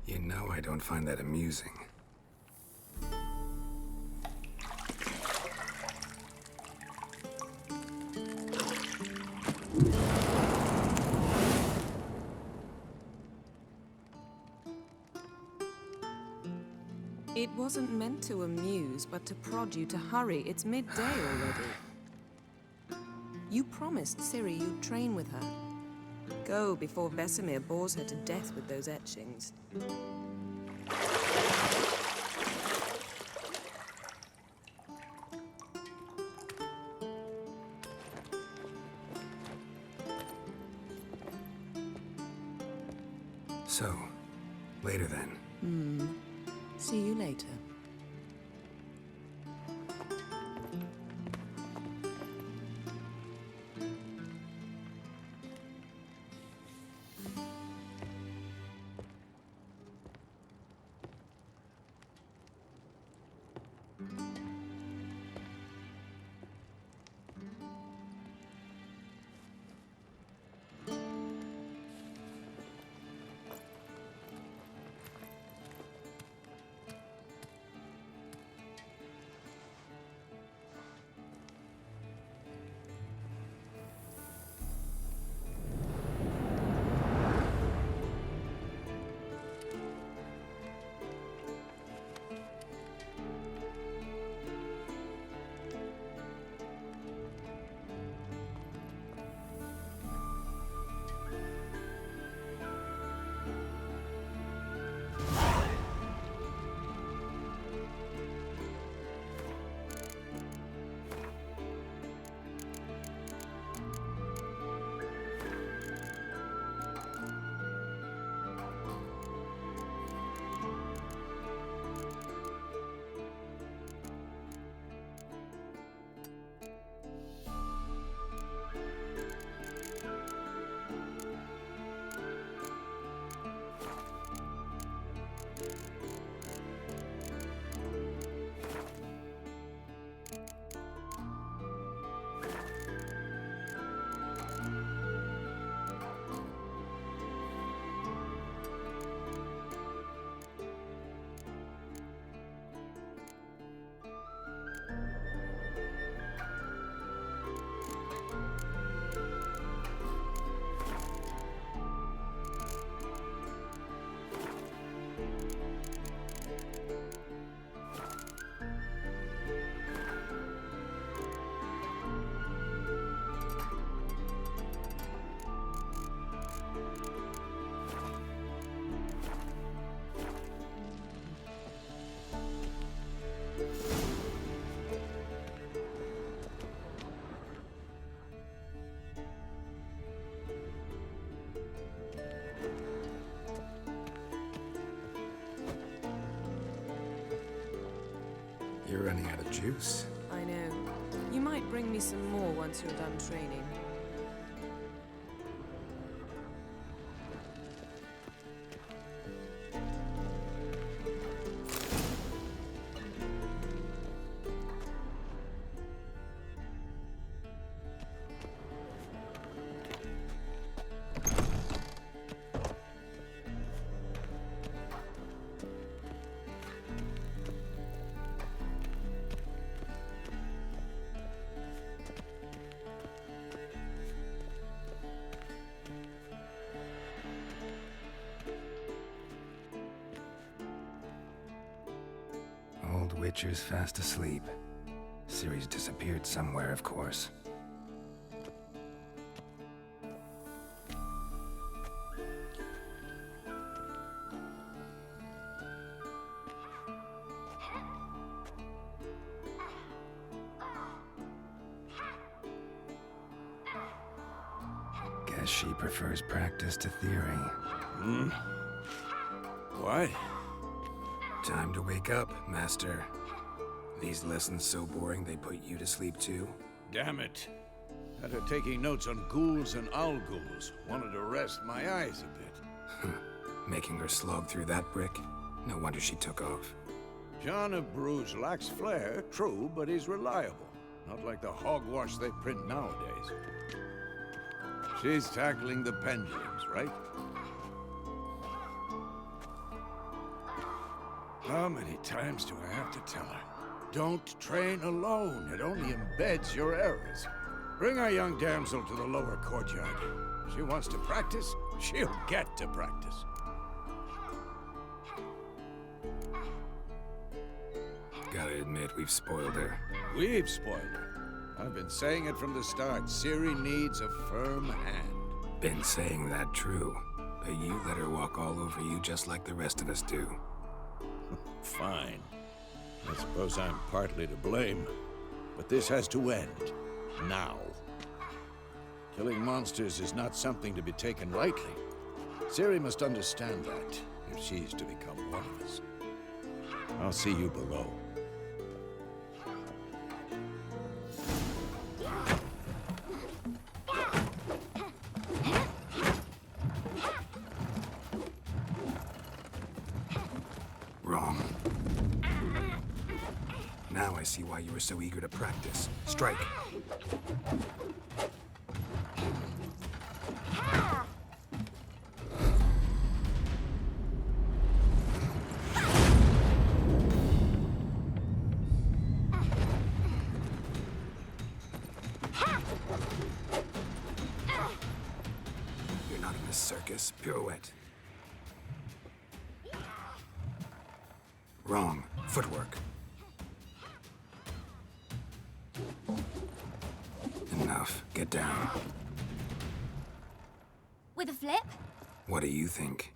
You know I don't find that amusing. It wasn't meant to amuse, but to prod you to hurry. It's midday already. You promised Ciri you'd train with her. Go before Vesemir bores her to death with those etchings. So, later then. See you later. You're running out of juice. I know. You might bring me some more once you're done training. Old Witcher's fast asleep. Ciri's disappeared somewhere, of course. Guess she prefers practice to theory. What? Time to wake up, Master. These lessons so boring they put you to sleep too? Damn it. Had her taking notes on ghouls and owl ghouls. Wanted to rest my eyes a bit. Making her slog through that brick? No wonder she took off. John of Bruges lacks flair, true, but he's reliable. Not like the hogwash they print nowadays. She's tackling the pendulums, right? How many times do I have to tell her? Don't train alone. It only embeds your errors. Bring our young damsel to the lower courtyard. She wants to practice, she'll get to practice. Gotta admit, we've spoiled her. We've spoiled her. I've been saying it from the start. Ciri needs a firm hand. Been saying that true. But you let her walk all over you just like the rest of us do. Fine. I suppose I'm partly to blame. But this has to end. Now. Killing monsters is not something to be taken lightly. Ciri must understand that, if she's to become one of us. I'll see you below. Wrong. Now I see why you were so eager to practice. Strike. You're not in a circus. Pirouette. Wrong. Footwork. Enough. Get down. With a flip? What do you think?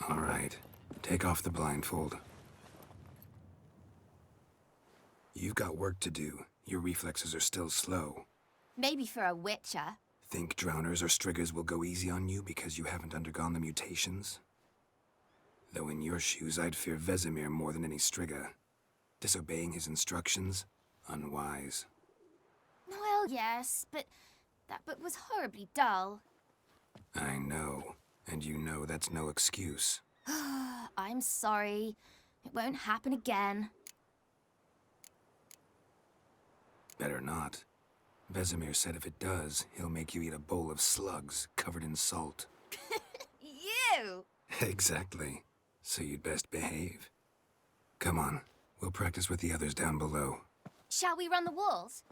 All right. Take off the blindfold. You've got work to do. Your reflexes are still slow. Maybe for a witcher. Think drowners or striggers will go easy on you because you haven't undergone the mutations? Though in your shoes, I'd fear Vesemir more than any strigger. Disobeying his instructions? Unwise. Well, yes, but that book was horribly dull. I know. And you know that's no excuse. I'm sorry. It won't happen again. Better not. Vesemir said if it does, he'll make you eat a bowl of slugs covered in salt. You! Exactly. So you'd best behave. Come on. We'll practice with the others down below. Shall we run the walls?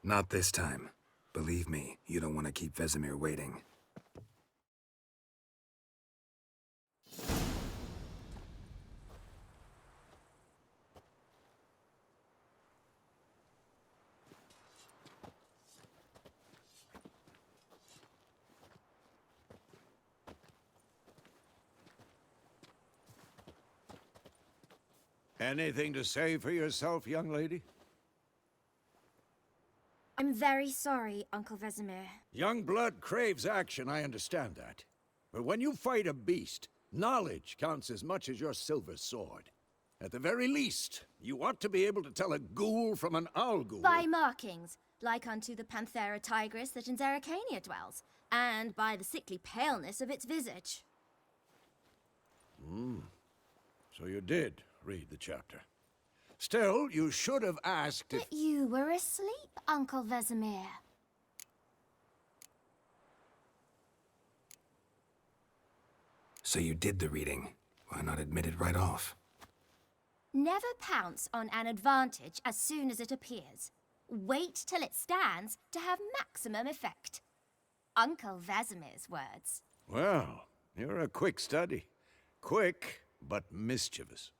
Not this time. Believe me, you don't want to keep Vesemir waiting. Anything to say for yourself, young lady? I'm very sorry, Uncle Vesemir. Young blood craves action, I understand that. But when you fight a beast, knowledge counts as much as your silver sword. At the very least, you ought to be able to tell a ghoul from an owl ghoul. By markings, like unto the Panthera tigris that in Zerrikania dwells, and by the sickly paleness of its visage. So you did read the chapter. Still, you should have asked if... But you were asleep, Uncle Vesemir. So you did the reading. Why not admit it right off? Never pounce on an advantage as soon as it appears. Wait till it stands to have maximum effect. Uncle Vesemir's words. Well, you're a quick study. Quick, but mischievous.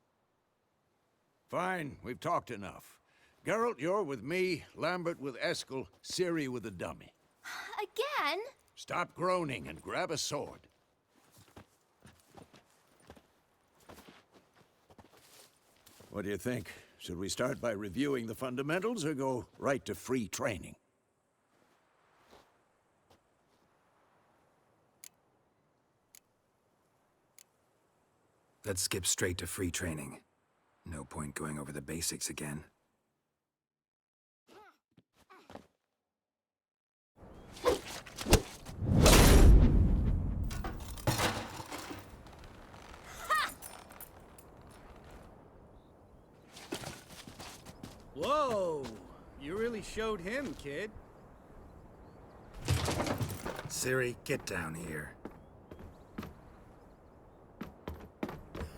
Fine, we've talked enough. Geralt, you're with me, Lambert with Eskel, Ciri with the dummy. Again? Stop groaning and grab a sword. What do you think? Should we start by reviewing the fundamentals or go right to free training? Let's skip straight to free training. No point going over the basics again. Whoa! You really showed him, kid. Ciri, get down here.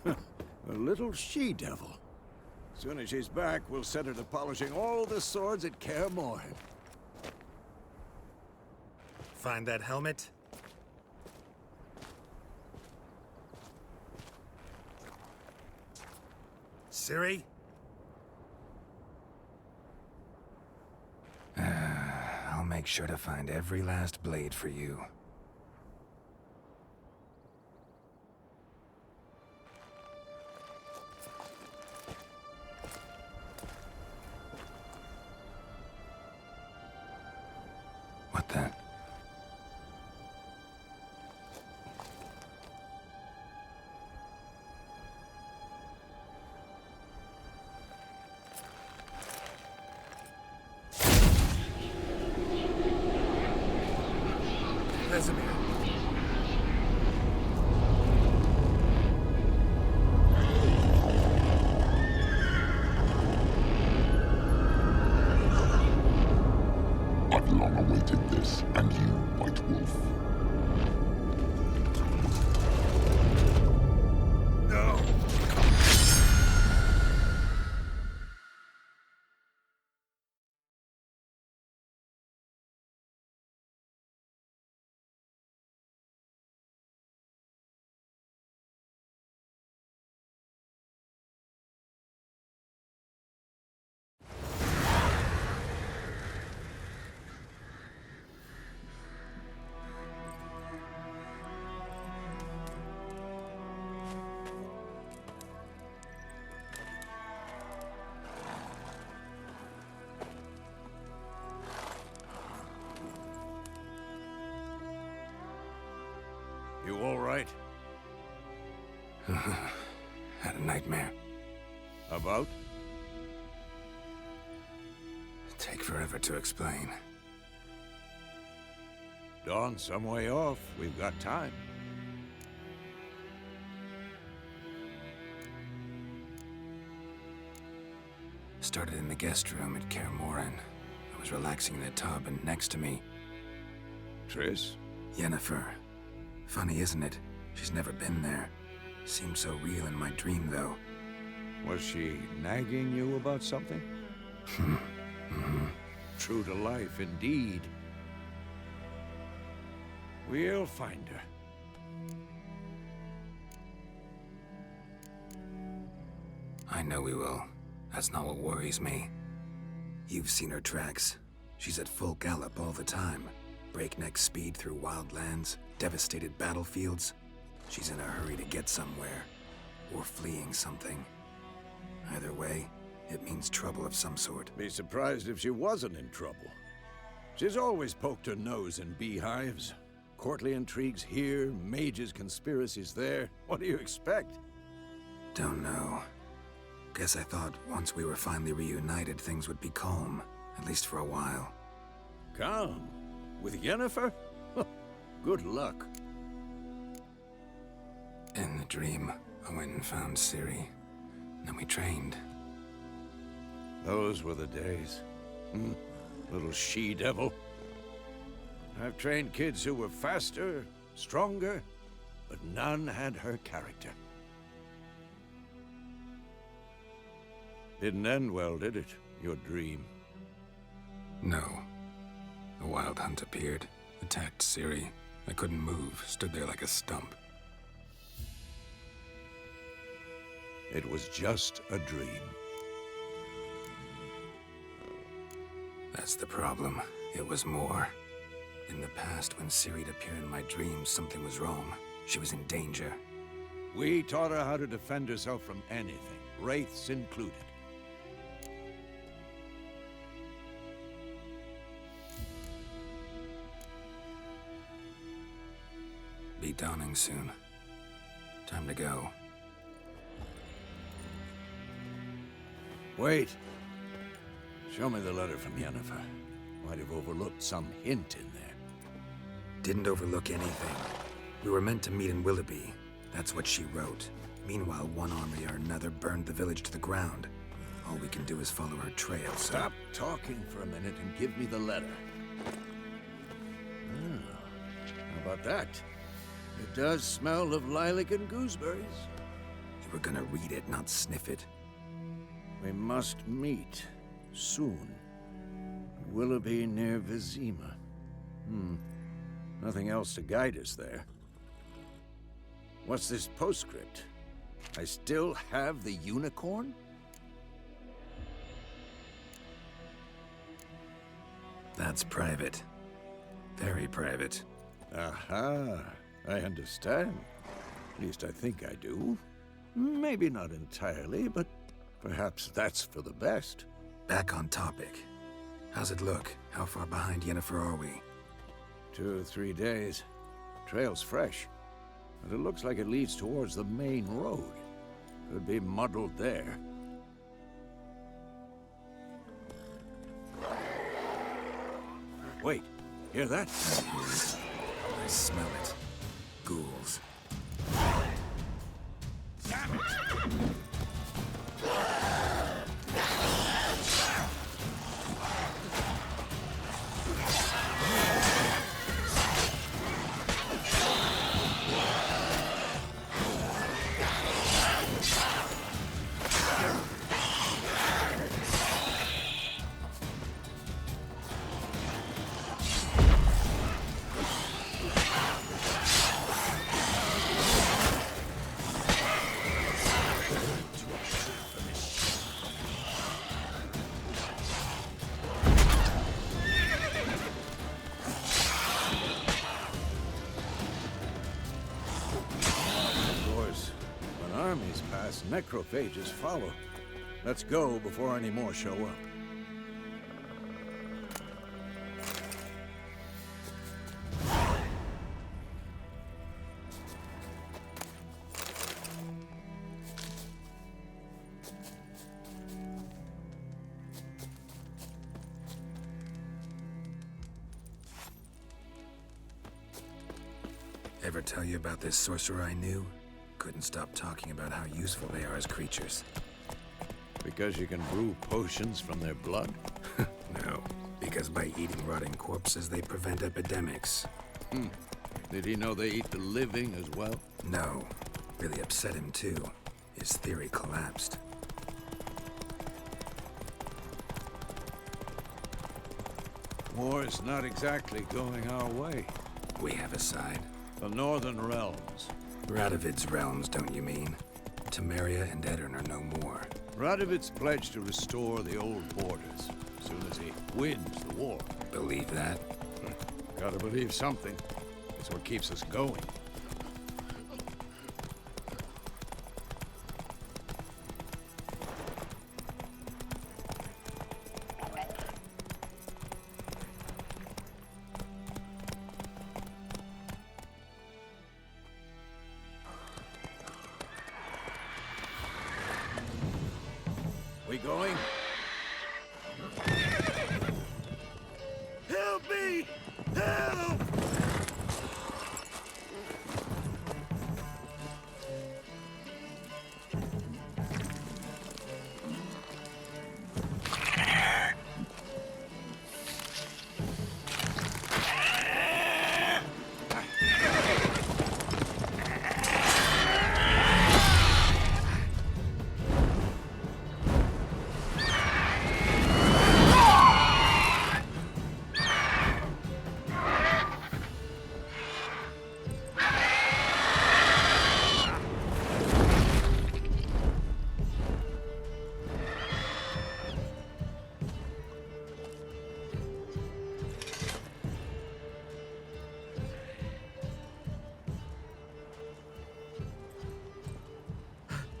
A little she-devil. As soon as she's back, we'll set her to polishing all the swords at Kaer Morhen. find that helmet? Ciri? I'll make sure to find every last blade for you. What the? Vesemir. I've long awaited this, and you, White Wolf. No! You all right? Had a nightmare. About? Take forever to explain. Dawn's some way off. We've got time. Started in the guest room at Kaer Morhen. I was relaxing in the tub, and next to me, Triss? Yennefer. Funny, isn't it? She's never been there. Seemed so real in my dream, though. Was she nagging you about something? True to life, indeed. We'll find her. I know we will. That's not what worries me. You've seen her tracks. She's at full gallop all the time. Breakneck speed through wild lands, devastated battlefields. She's in a hurry to get somewhere. Or fleeing something. Either way, it means trouble of some sort. Be surprised if she wasn't in trouble. She's always poked her nose in beehives. Courtly intrigues here, mages' conspiracies there. What do you expect? Don't know. Guess I thought once we were finally reunited, things would be calm. At least for a while. Calm? With Yennefer? Good luck. In the dream, I went and found Ciri. Then we trained. Those were the days. Little she-devil. I've trained kids who were faster, stronger, but none had her character. Didn't end well, did it? Your dream? No. A wild hunt appeared, attacked Ciri. I couldn't move, stood there like a stump. It was just a dream. That's the problem. It was more. In the past, when Ciri'd appear in my dreams, something was wrong. She was in danger. We taught her how to defend herself from anything, wraiths included. Be dawning soon. Time to go. Wait. Show me the letter from Yennefer. Might have overlooked some hint in there. Didn't overlook anything. We were meant to meet in Willoughby. That's what she wrote. Meanwhile, one army or another burned the village to the ground. All we can do is follow her trail, so... Stop talking for a minute and give me the letter. How about that? It does smell of lilac and gooseberries. You were gonna read it, not sniff it. We must meet soon. Willoughby near Vizima. Nothing else to guide us there. What's this postscript? I still have the unicorn? That's private. Very private. Aha, I understand. At least I think I do. Maybe not entirely, but perhaps that's for the best. Back on topic. How's it look? How far behind Yennefer are we? 2 or 3 days. Trail's fresh, but it looks like it leads towards the main road. Could be muddled there. Wait, hear that? I smell it. Ghouls. Damn it! Necrophages follow. Let's go before any more show up. Ever tell you about this sorcerer I knew? Couldn't stop talking about how useful they are as creatures. Because you can brew potions from their blood? No, because by eating rotting corpses, they prevent epidemics. Did he know they eat the living as well? No. Really upset him, too. His theory collapsed. War's not exactly going our way. We have a side. The Northern Realms. Radovid's realms, don't you mean? Temeria and Edirn are no more. Radovid's pledged to restore the old borders as soon as he wins the war. Believe that? Gotta believe something. It's what keeps us going. We going? Help me! Help!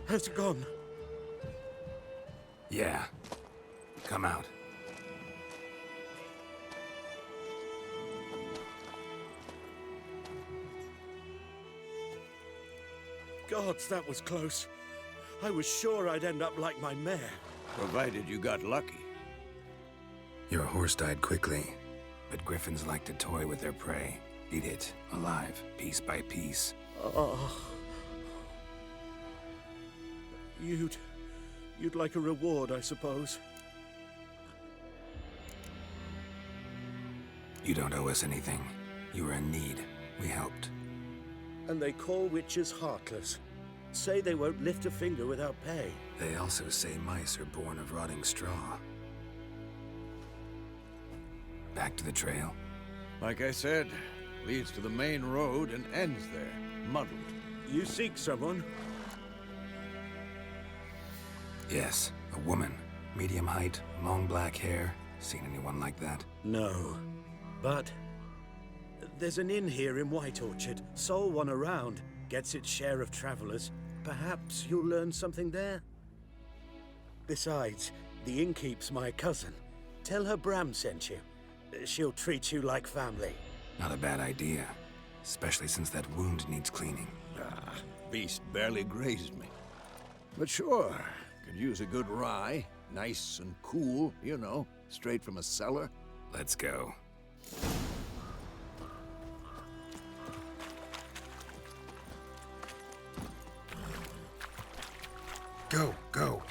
Has it gone? Yeah. Come out. Gods, that was close. I was sure I'd end up like my mare. Provided you got lucky. Your horse died quickly, but griffins like to toy with their prey. Eat it, alive, piece by piece. Oh. You'd like a reward, I suppose. You don't owe us anything. You were in need. We helped. And they call witches heartless. Say they won't lift a finger without pay. They also say mice are born of rotting straw. Back to the trail. Like I said, Leads to the main road and ends there, muddled. You seek someone? Yes, a woman. Medium height, long black hair. Seen anyone like that? No. But there's an inn here in White Orchard. Sole one around. Gets its share of travelers. Perhaps you'll learn something there? Besides, the innkeep's my cousin. Tell her Bram sent you. She'll treat you like family. Not a bad idea. Especially since that wound needs cleaning. Ah, beast barely grazed me. But sure, could use a good rye. Nice and cool, you know, straight from a cellar. Let's go. Go, go.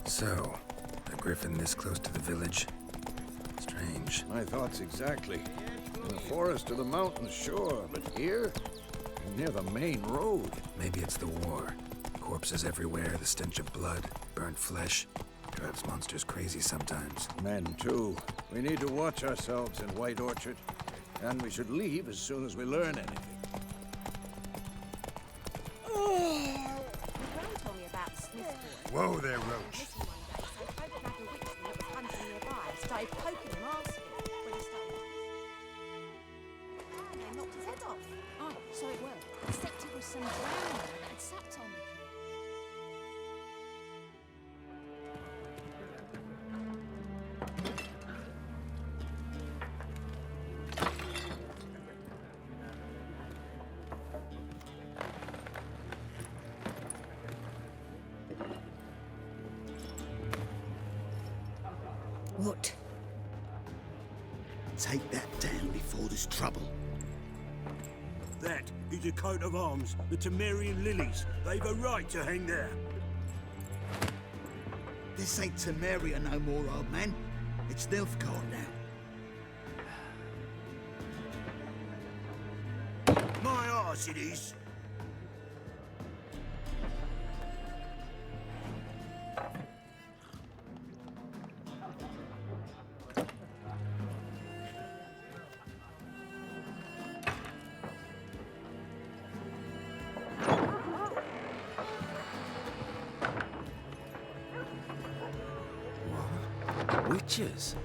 So, a griffin this close to the village? Strange. My thoughts exactly. In the forest or the mountains, sure, but here? Near the main road. Maybe it's the war. Corpses everywhere, the stench of blood, burnt flesh. Drives monsters crazy sometimes. Men, too. We need to watch ourselves in White Orchard. And we should leave as soon as we learn anything. Gran told me about the Smith boy. Whoa there, Roach. Missing one day, so Frank had a witchman that was hunting nearby. Started poking him, asking him when he started. And they knocked his head off. Oh, so it worked. Except it was some drowner that had sapped on the kid. What? Take that down before there's trouble. That is a coat of arms, the Temerian Lilies. They've a right to hang there. This ain't Temeria no more, old man. It's Nilfgaard now. My arse it is. Witches?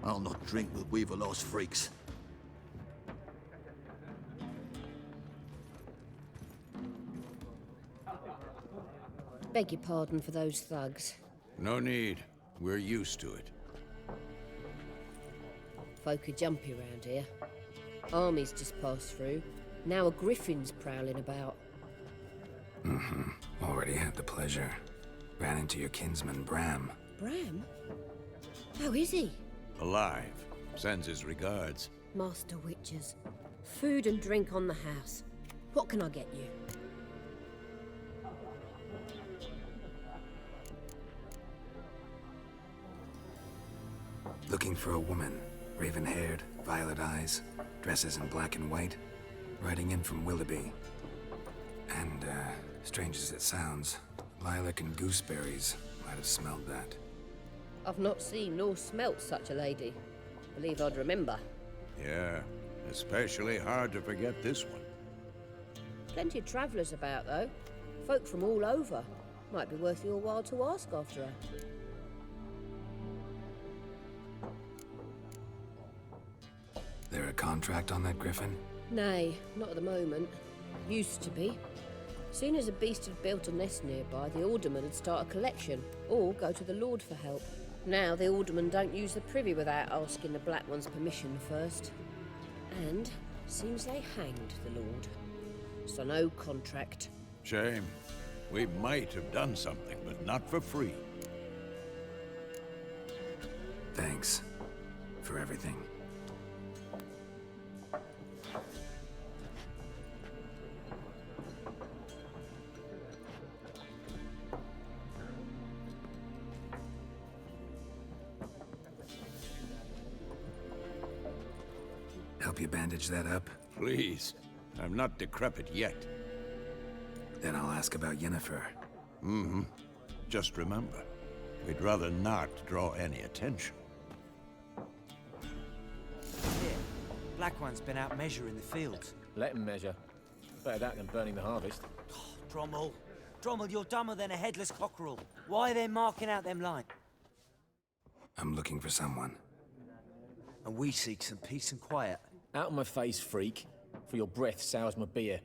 I'll not drink with Weaverlost freaks. Beg your pardon for those thugs. No need. We're used to it. Folk are jumpy around here. Armies just passed through. Now a griffin's prowling about. Already had the pleasure. Ran into your kinsman, Bram. Bram? How is he? Alive. Sends his regards. Master Witches. Food and drink on the house. What can I get you? Looking for a woman. Raven-haired, violet eyes, dresses in black and white. Riding in from Willoughby. And, strange as it sounds, lilac and gooseberries might have smelled that. I've not seen nor smelt such a lady. Believe I'd remember. Yeah, especially hard to forget this one. Plenty of travellers about, though. Folk from all over. Might be worth your while to ask after her. There a contract on that griffin? Nay, not at the moment. Used to be. Soon as a beast had built a nest nearby, the alderman would start a collection, or go to the Lord for help. Now the aldermen don't use the privy without asking the Black One's permission first. And seems they hanged the Lord. So no contract. Shame. We might have done something, but not for free. Thanks. For everything. Help you bandage that up? Please. I'm not decrepit yet. Then I'll ask about Yennefer. Mm-hmm. Just remember, we'd rather not draw any attention. Here, Black One's been out measuring the fields. Let him measure. Better that than burning the harvest. Oh, Drommel. Drommel, you're dumber than a headless cockerel. Why are they marking out them lines? I'm looking for someone. And we seek some peace and quiet. Out of my face, freak. For your breath sours my beer.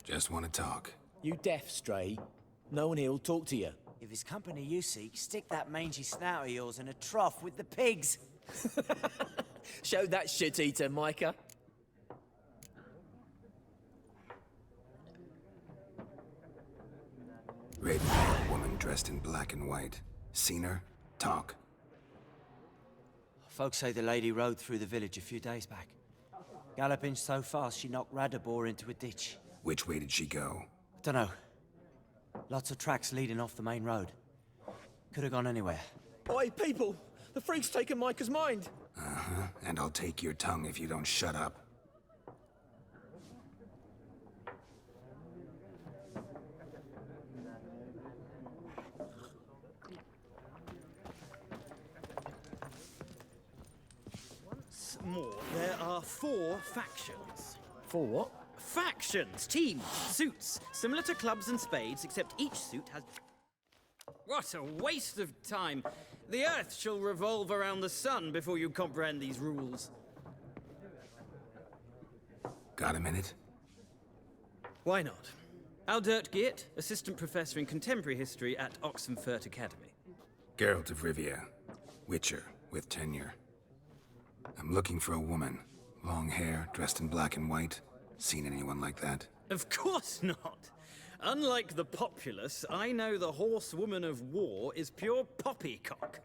Just want to talk. You deaf, Stray? No one here'll talk to you. If it's company you seek, stick that mangy snout of yours in a trough with the pigs. Show that shit-eater, Micah. Raven-haired woman dressed in black and white. Seen her? Talk. Folks say the lady rode through the village a few days back. Galloping so fast she knocked Radabor into a ditch. Which way did she go? Dunno. Lots of tracks leading off the main road. Could have gone anywhere. Oi, people! The freak's taken Micah's mind! Uh-huh. And I'll take your tongue if you don't shut up. Once more, there are 4 factions. For what? Factions, teams, suits, similar to clubs and spades, except each suit has... What a waste of time! The Earth shall revolve around the sun before you comprehend these rules. Got a minute? Why not? Aldert Geert, Assistant Professor in Contemporary History at Oxenfurt Academy. Geralt of Rivia. Witcher, with tenure. I'm looking for a woman. Long hair, dressed in black and white. Seen anyone like that? Of course not! Unlike the populace, I know the horsewoman of war is pure poppycock.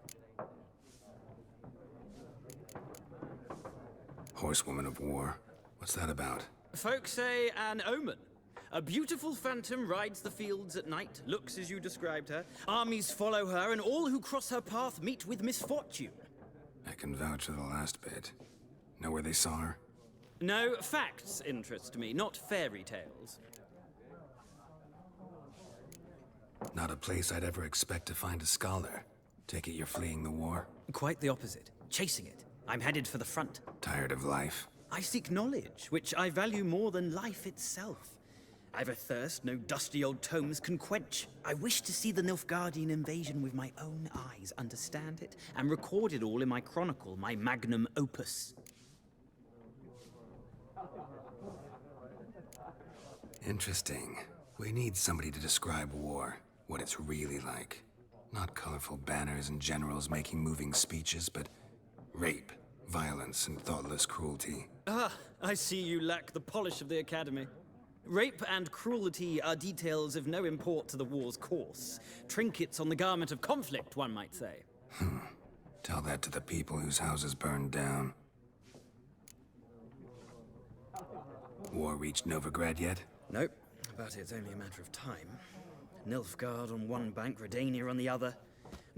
Horsewoman of war? What's that about? Folks say an omen. A beautiful phantom rides the fields at night, looks as you described her. Armies follow her, and all who cross her path meet with misfortune. I can vouch for the last bit. Know where they saw her? No, facts interest me, not fairy tales. Not a place I'd ever expect to find a scholar. Take it you're fleeing the war? Quite the opposite. Chasing it. I'm headed for the front. Tired of life? I seek knowledge, which I value more than life itself. I've a thirst no dusty old tomes can quench. I wish to see the Nilfgaardian invasion with my own eyes, understand it, and record it all in my chronicle, my magnum opus. Interesting. We need somebody to describe war, what it's really like. Not colorful banners and generals making moving speeches, but rape, violence, and thoughtless cruelty. Ah, I see you lack the polish of the Academy. Rape and cruelty are details of no import to the war's course. Trinkets on the garment of conflict, one might say. Tell that to the people whose houses burned down. War reached Novigrad yet? Nope, but it's only a matter of time. Nilfgaard on one bank, Redania on the other,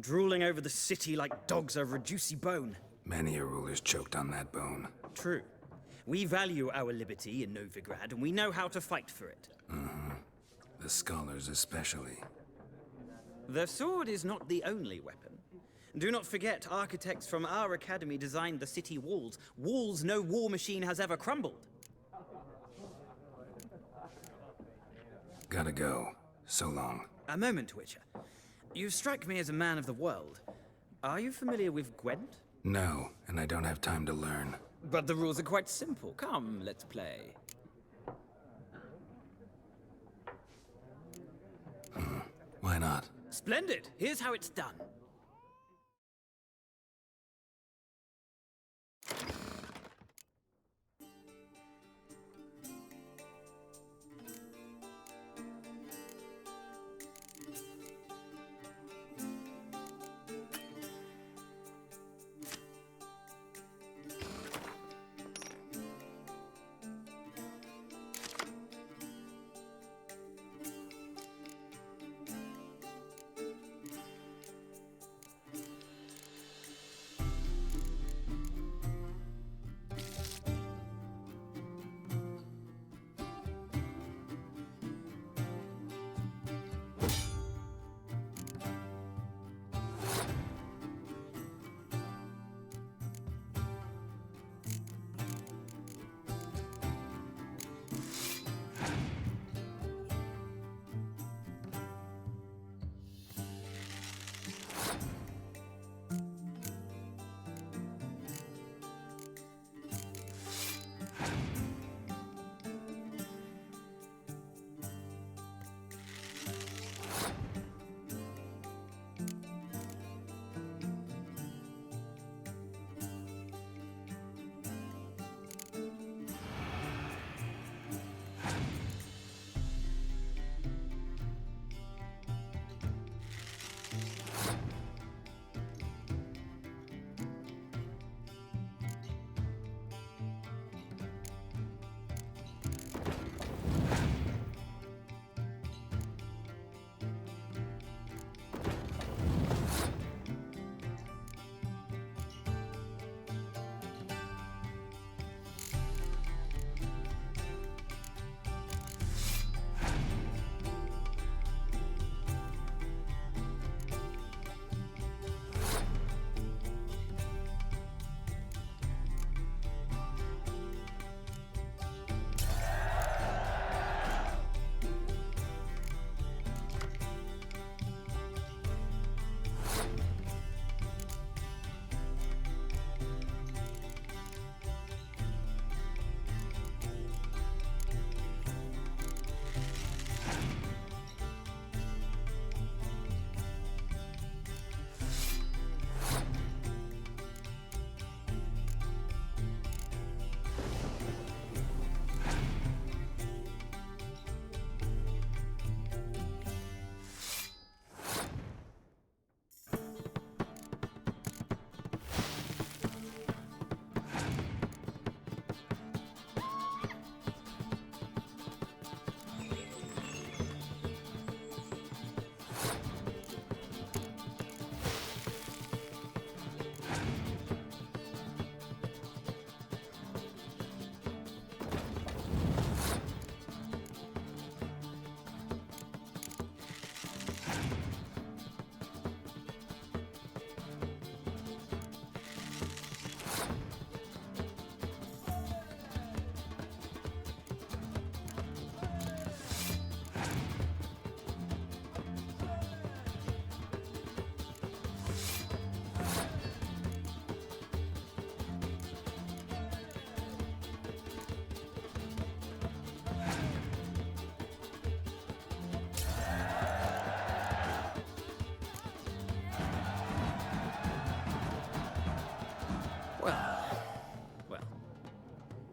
drooling over the city like dogs over a juicy bone. Many a ruler's choked on that bone. True. We value our liberty in Novigrad, and we know how to fight for it. The scholars especially. The sword is not the only weapon. Do not forget, architects from our academy designed the city walls. Walls no war machine has ever crumbled. Gotta go. So long. A moment, Witcher. You strike me as a man of the world. Are you familiar with Gwent? No, and I don't have time to learn. But the rules are quite simple. Come, let's play. Why not? Splendid! Here's how it's done.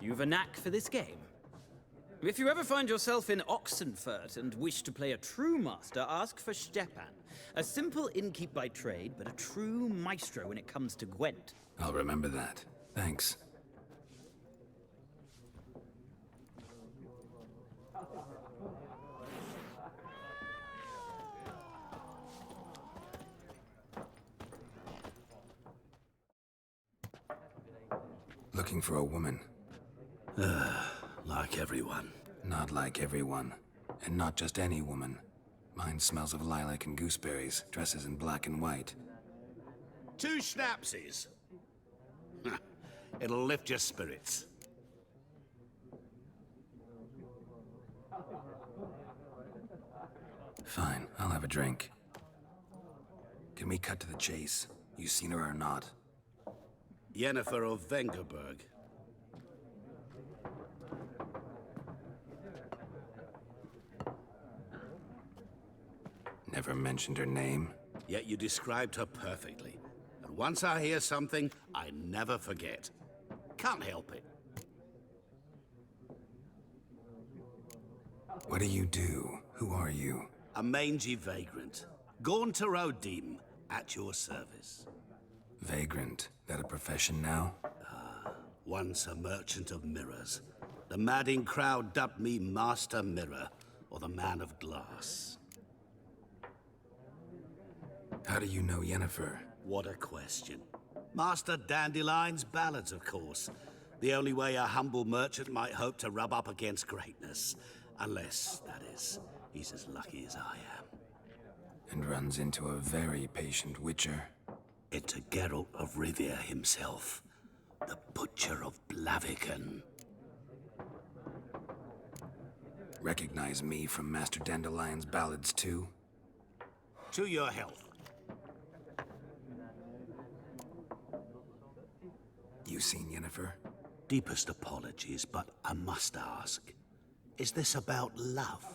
You've a knack for this game. If you ever find yourself in Oxenfurt and wish to play a true master, ask for Stepan. A simple innkeep by trade, but a true maestro when it comes to Gwent. I'll remember that. Thanks. Looking for a woman. Like everyone. Not like everyone. And not just any woman. Mine smells of lilac and gooseberries, dresses in black and white. 2 schnapsies. It'll lift your spirits. Fine, I'll have a drink. Can we cut to the chase? You seen her or not? Yennefer of Vengerberg. Never mentioned her name. Yet you described her perfectly. And once I hear something, I never forget. Can't help it. What do you do? Who are you? A mangy vagrant. Gone to Rodim, at your service. Vagrant. That a profession now? Once a merchant of mirrors. The madding crowd dubbed me Master Mirror, or the Man of Glass. How do you know Yennefer? What a question. Master Dandelion's ballads, of course. The only way a humble merchant might hope to rub up against greatness. Unless, that is, he's as lucky as I am. And runs into a very patient witcher. Into Geralt of Rivia himself. The Butcher of Blaviken. Recognize me from Master Dandelion's ballads too? To your health. You seen Yennefer? Deepest apologies, but I must ask. Is this about love?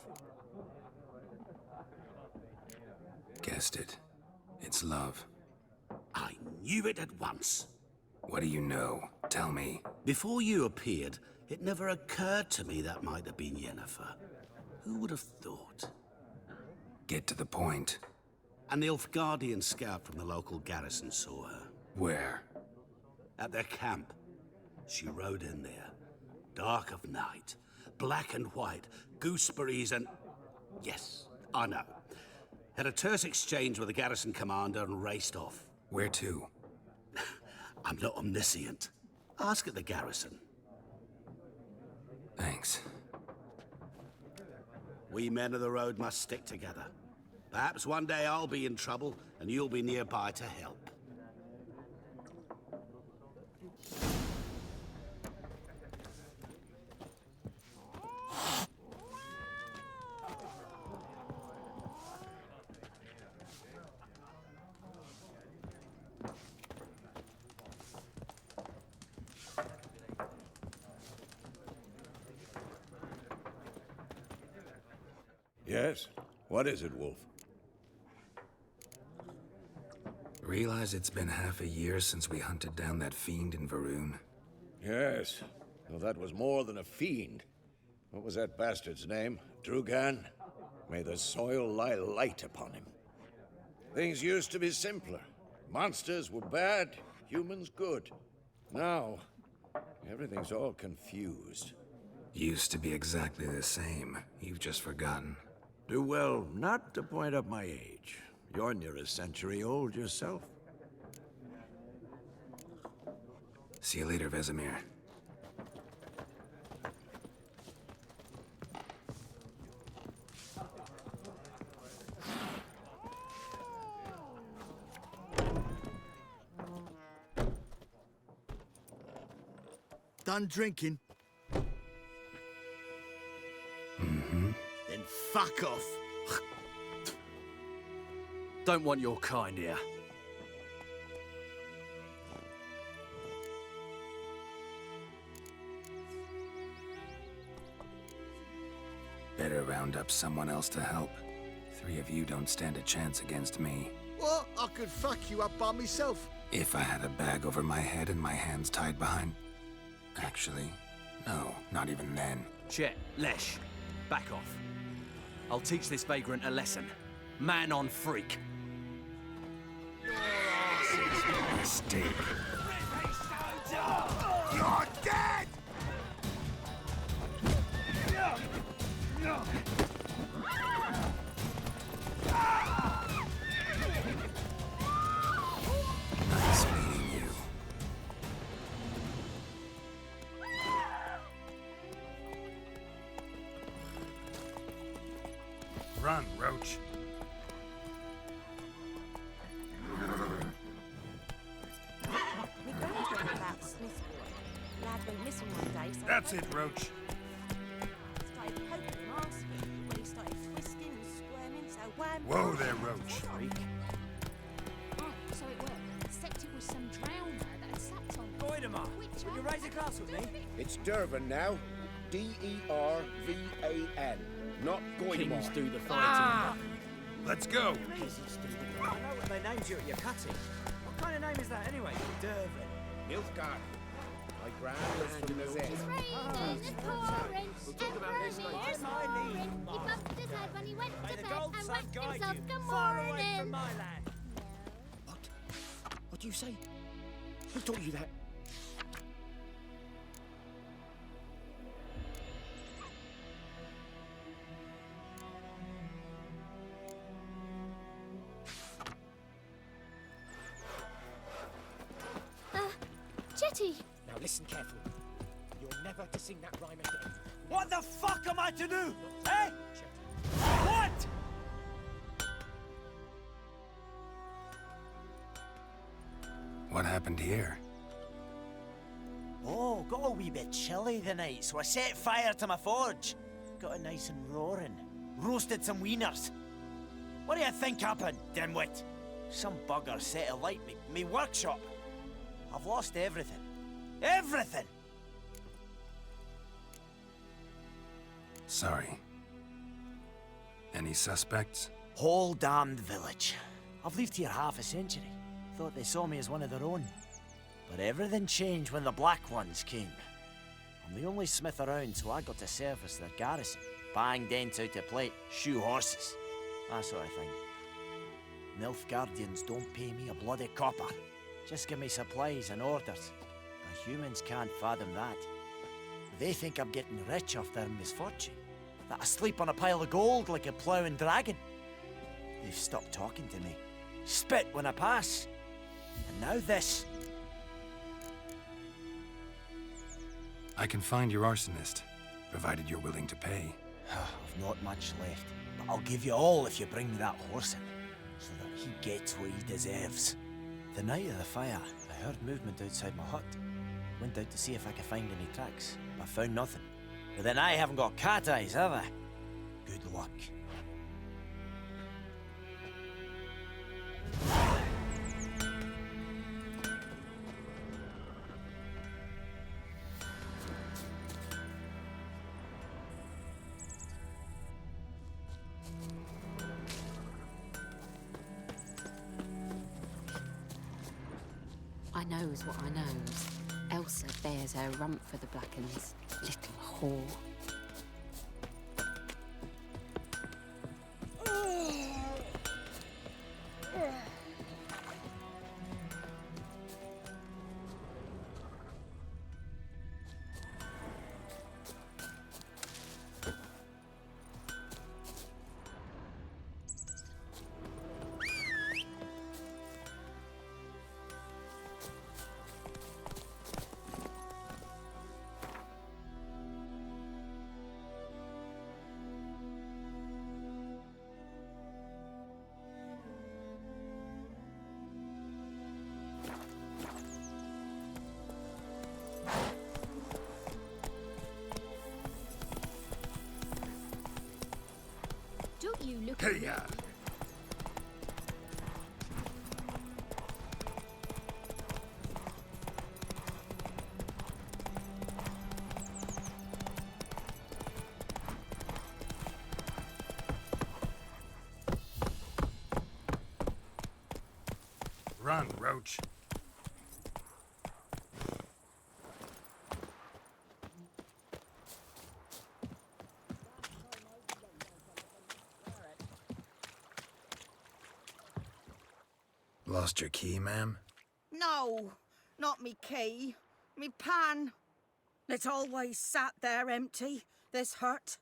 Guessed it. It's love. I knew it at once. What do you know? Tell me. Before you appeared, it never occurred to me that might have been Yennefer. Who would have thought? Get to the point. An Nilfgaardian scout from the local garrison saw her. Where? At their camp. She rode in there. Dark of night. Black and white. Gooseberries and... Yes, I know. Had a terse exchange with the garrison commander and raced off. Where to? I'm not omniscient. Ask at the garrison. Thanks. We men of the road must stick together. Perhaps one day I'll be in trouble and you'll be nearby to help. Yes? What is it, Wolf? Realize it's been half a year since we hunted down that fiend in Varun? Yes. Well, that was more than a fiend. What was that bastard's name? Drugan? May the soil lie light upon him. Things used to be simpler. Monsters were bad, humans good. Now, everything's all confused. Used to be exactly the same. You've just forgotten. Do well not to point up my age. You're near a century old yourself. See you later, Vesemir. Done drinking? Mm-hmm. Then fuck off. Don't want your kind here. Better round up someone else to help. 3 of you don't stand a chance against me. What? I could fuck you up by myself. If I had a bag over my head and my hands tied behind... Actually, No, not even then. Chet, Lesh, back off. I'll teach this vagrant a lesson. Man on freak. Mistake. You're dead! Nice meeting you. Run, Roach. We grand went about Smith's boy. Lad went missing one day, so... That's it, Roach. Started poking and asking when he started twisting and squirming, so wham... Whoa there, Roach. Oh, so it worked. Except it was some drowner that had sapped on them. Goidemar, will you raise a glass with me? It's Durban now. D-E-R-V-A-N. Not Goidemar. Kings do the fighting. Let's go. I know what they named you at your cutting. What kind of name is that anyway? Durban. Nilfgaard. My grand was from the Zed. We'll talk about this later. He bumped his head when he went May to the bed gold and sun whacked guide himself you good far away from morning. my land. What do you say? Who taught you that? Jetty! Now listen carefully. You're never to sing that rhyme again. What the fuck am I to do? Eh? What? What happened here? Oh, got a wee bit chilly the night, so I set fire to my forge. Got it nice and roaring. Roasted some wieners. What do you think happened, dimwit? Some bugger set alight me workshop. I've lost everything. Everything! Sorry. Any suspects? Whole damned village. I've lived here half a century. Thought they saw me as one of their own. But everything changed when the Black Ones came. I'm the only smith around, so I got to service their garrison. Bang dents out to plate, shoe horses. That sort of thing. Nilfgaardians don't pay me a bloody copper. Just give me supplies and orders. The humans can't fathom that. They think I'm getting rich off their misfortune. That I sleep on a pile of gold like a ploughing dragon. They've stopped talking to me. Spit when I pass. And now this. I can find your arsonist, provided you're willing to pay. I've not much left, but I'll give you all if you bring me that horse in, so that he gets what he deserves. The night of the fire, I heard movement outside my hut. Went out to see if I could find any tracks, but found nothing. But then I haven't got cat eyes, have I? Good luck. I knows what I knows. Elsa bears her rump for the Blackens. Little whore. Don't you look Hey, ya! Run, Roach. Lost your key, ma'am? No, not me key. Me pan. It's always sat there empty, this hut.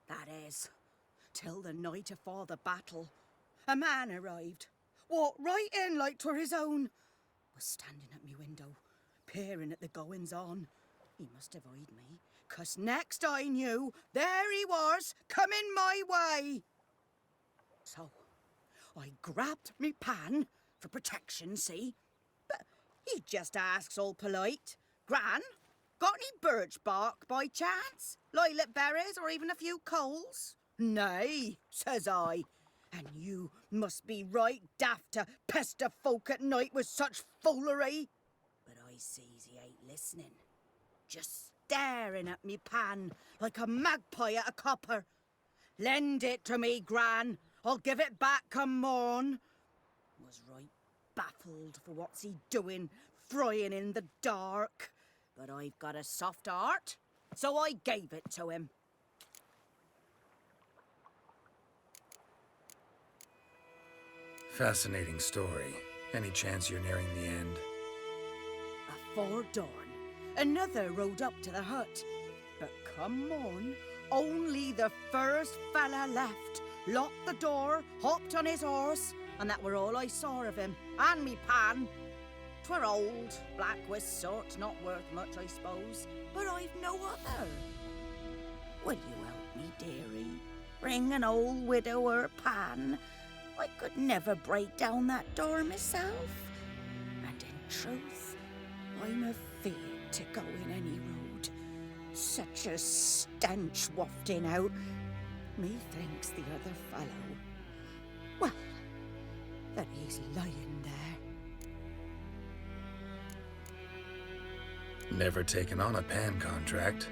That is, till the night afore the battle. A man arrived, walked right in like 'twere his own. Was standing at me window, peering at the goings-on. He must have eyed me, 'cause next I knew, there he was, coming my way. So, I grabbed me pan, for protection, see? But he just asks all polite, Gran, got any birch bark by chance? Lilac berries or even a few coals? Nay, says I. And you must be right daft to pester folk at night with such foolery. But I sees he ain't listening. Just staring at me pan like a magpie at a copper. Lend it to me, Gran. I'll give it back come morn. Was right baffled for what's he doing, frying in the dark. But I've got a soft heart, so I gave it to him. Fascinating story. Any chance you're nearing the end? Afore dawn, another rode up to the hut. But come morn, only the first fella left. Locked the door, hopped on his horse, and that were all I saw of him, and me pan. 'Twere old, black with soot, not worth much, I suppose, but I've no other. Will you help me, dearie? Bring an old widower pan. I could never break down that door myself. And in truth, I'm afeard to go in any road. Such a stench wafting out. Methinks the other fellow, well, that he's lying there. Never taken on a pan contract.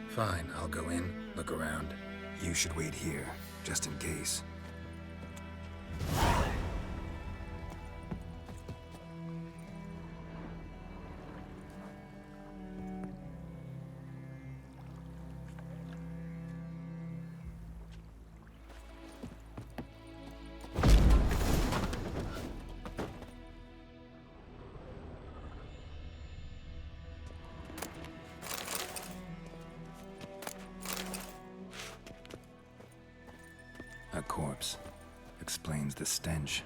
Fine, I'll go in, look around. You should wait here, just in case. A corpse. Explains the stench.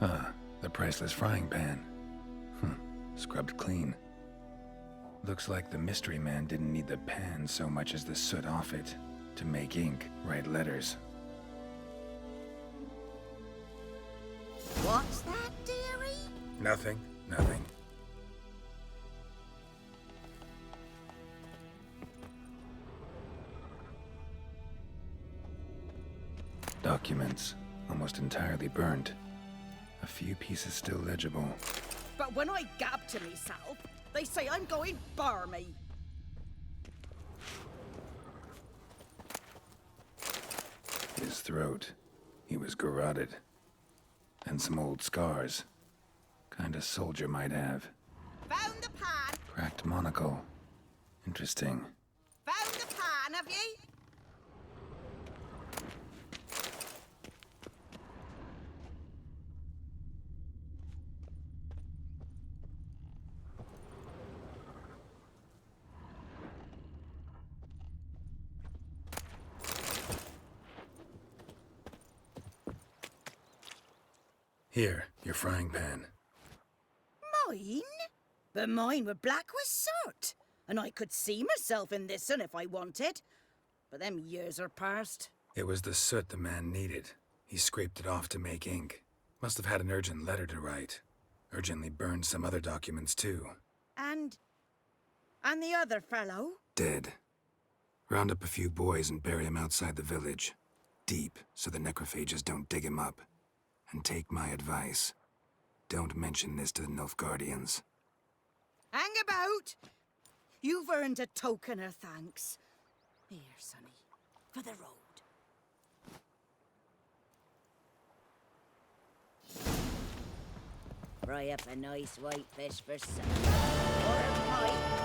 Ah, the priceless frying pan. Scrubbed clean. Looks like the mystery man didn't need the pan so much as the soot off it to make ink, write letters. What's that, dearie? Nothing, nothing. Documents, almost entirely burnt. A few pieces still legible. But when I gab to myself, they say I'm going barmy. His throat. He was garroted. And some old scars. Kind of soldier might have. Found the pan. Cracked monocle. Interesting. Found the pan, have ye? Here, your frying pan. Mine? But mine were black with soot. And I could see myself in this one if I wanted. But them years are past. It was the soot the man needed. He scraped it off to make ink. Must have had an urgent letter to write. Urgently burned some other documents too. And the other fellow? Dead. Round up a few boys and bury him outside the village. Deep, so the necrophages don't dig him up. And take my advice. Don't mention this to the Nilfgaardians. Hang about! You've earned a token of thanks. Here, sonny, for the road. Fry up a nice white fish for supper. Or a pie.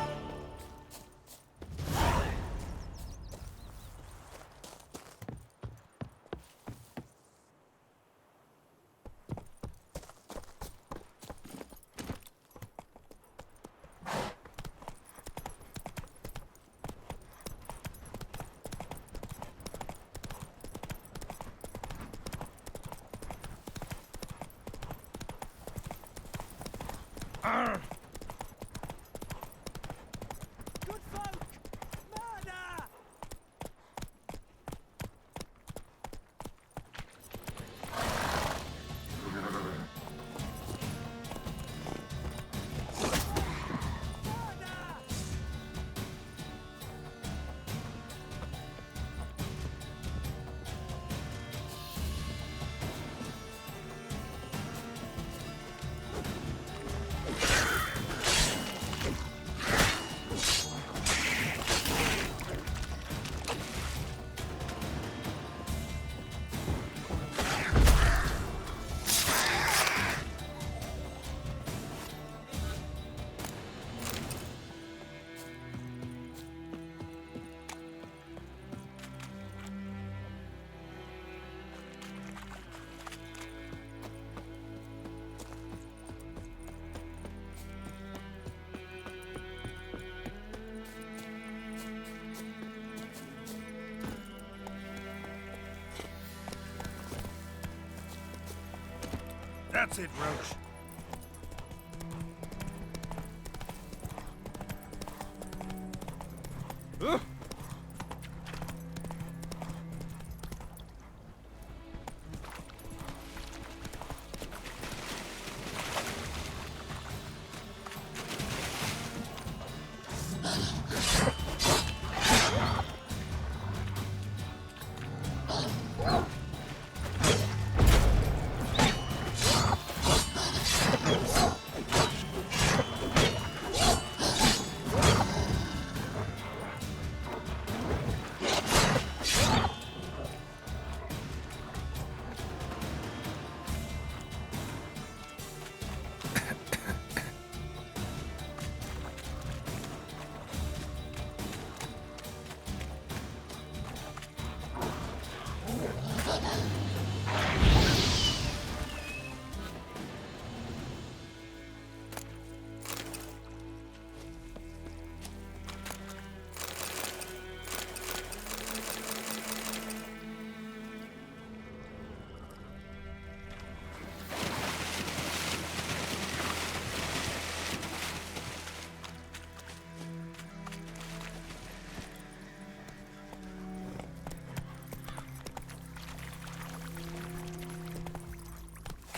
That's it, Roach.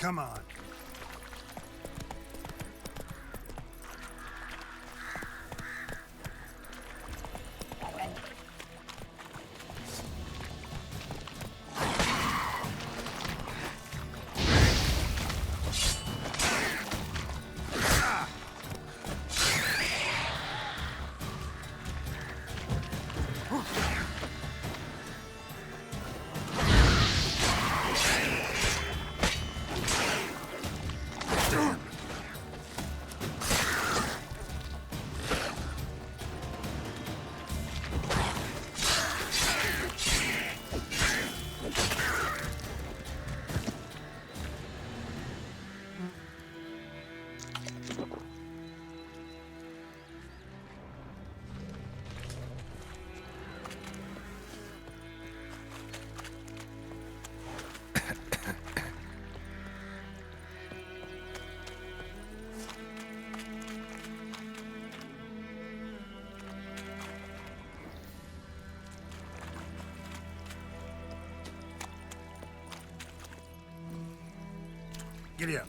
Come on. Giddy up.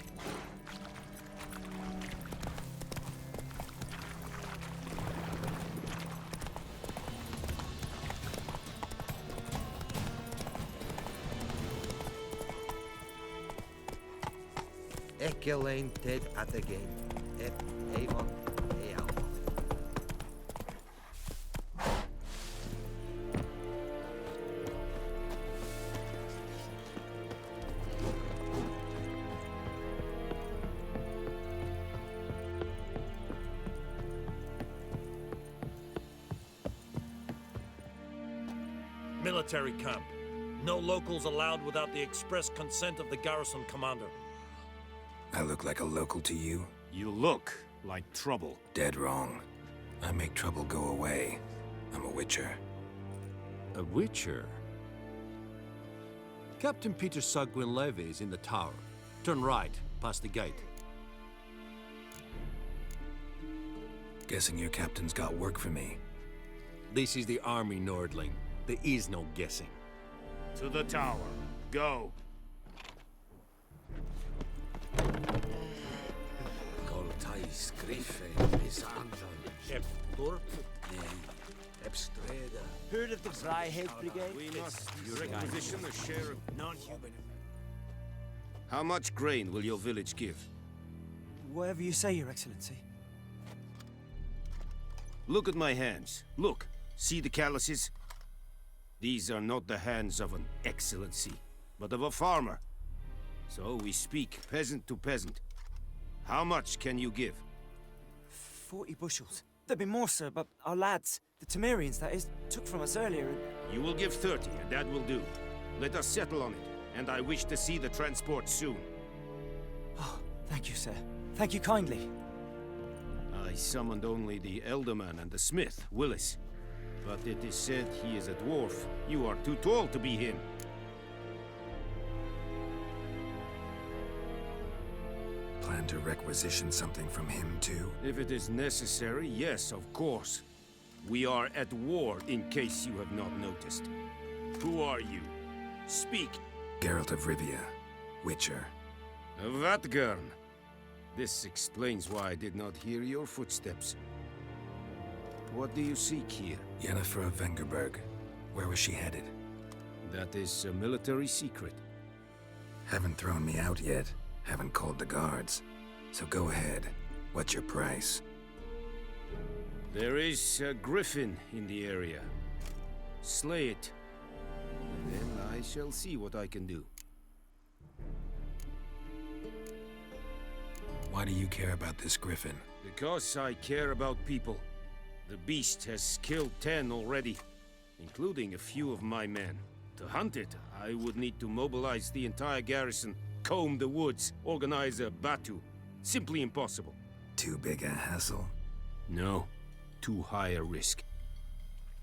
Ekkelane Ted at the game. Avon Al. military camp. No locals allowed without the express consent of the garrison commander. I look like a local to you? You look like trouble. Dead wrong. I make trouble go away. I'm a witcher. A witcher? Captain Peter Sagwin Levy is in the tower. Turn right, past the gate. Guessing your captain's got work for me. This is the army, Nordling. There is no guessing. To the tower. Go. Heard of the Dryhead Brigade? We must requisition a share of non-human. How much grain will your village give? Whatever you say, Your Excellency. Look at my hands. Look. See the calluses? These are not the hands of an excellency, but of a farmer. So we speak peasant to peasant. How much can you give? 40 bushels. There'd be more, sir, but our lads, the Temerians, that is, took from us earlier and... You will give 30, and that will do. Let us settle on it, and I wish to see the transport soon. Oh, thank you, sir. Thank you kindly. I summoned only the Elderman and the smith, Willis. But it is said he is a dwarf. You are too tall to be him. Plan to requisition something from him, too? If it is necessary, yes, of course. We are at war, in case you have not noticed. Who are you? Speak. Geralt of Rivia, Witcher. Vatgern. This explains why I did not hear your footsteps. What do you seek here? Yennefer of Vengerberg. Where was she headed? That is a military secret. Haven't thrown me out yet. Haven't called the guards. So go ahead. What's your price? There is a griffin in the area. Slay it. And then I shall see what I can do. Why do you care about this griffin? Because I care about people. The beast has killed 10 already, including a few of my men. To hunt it, I would need to mobilize the entire garrison, comb the woods, organize a batu. Simply impossible. Too big a hassle? No. Too high a risk.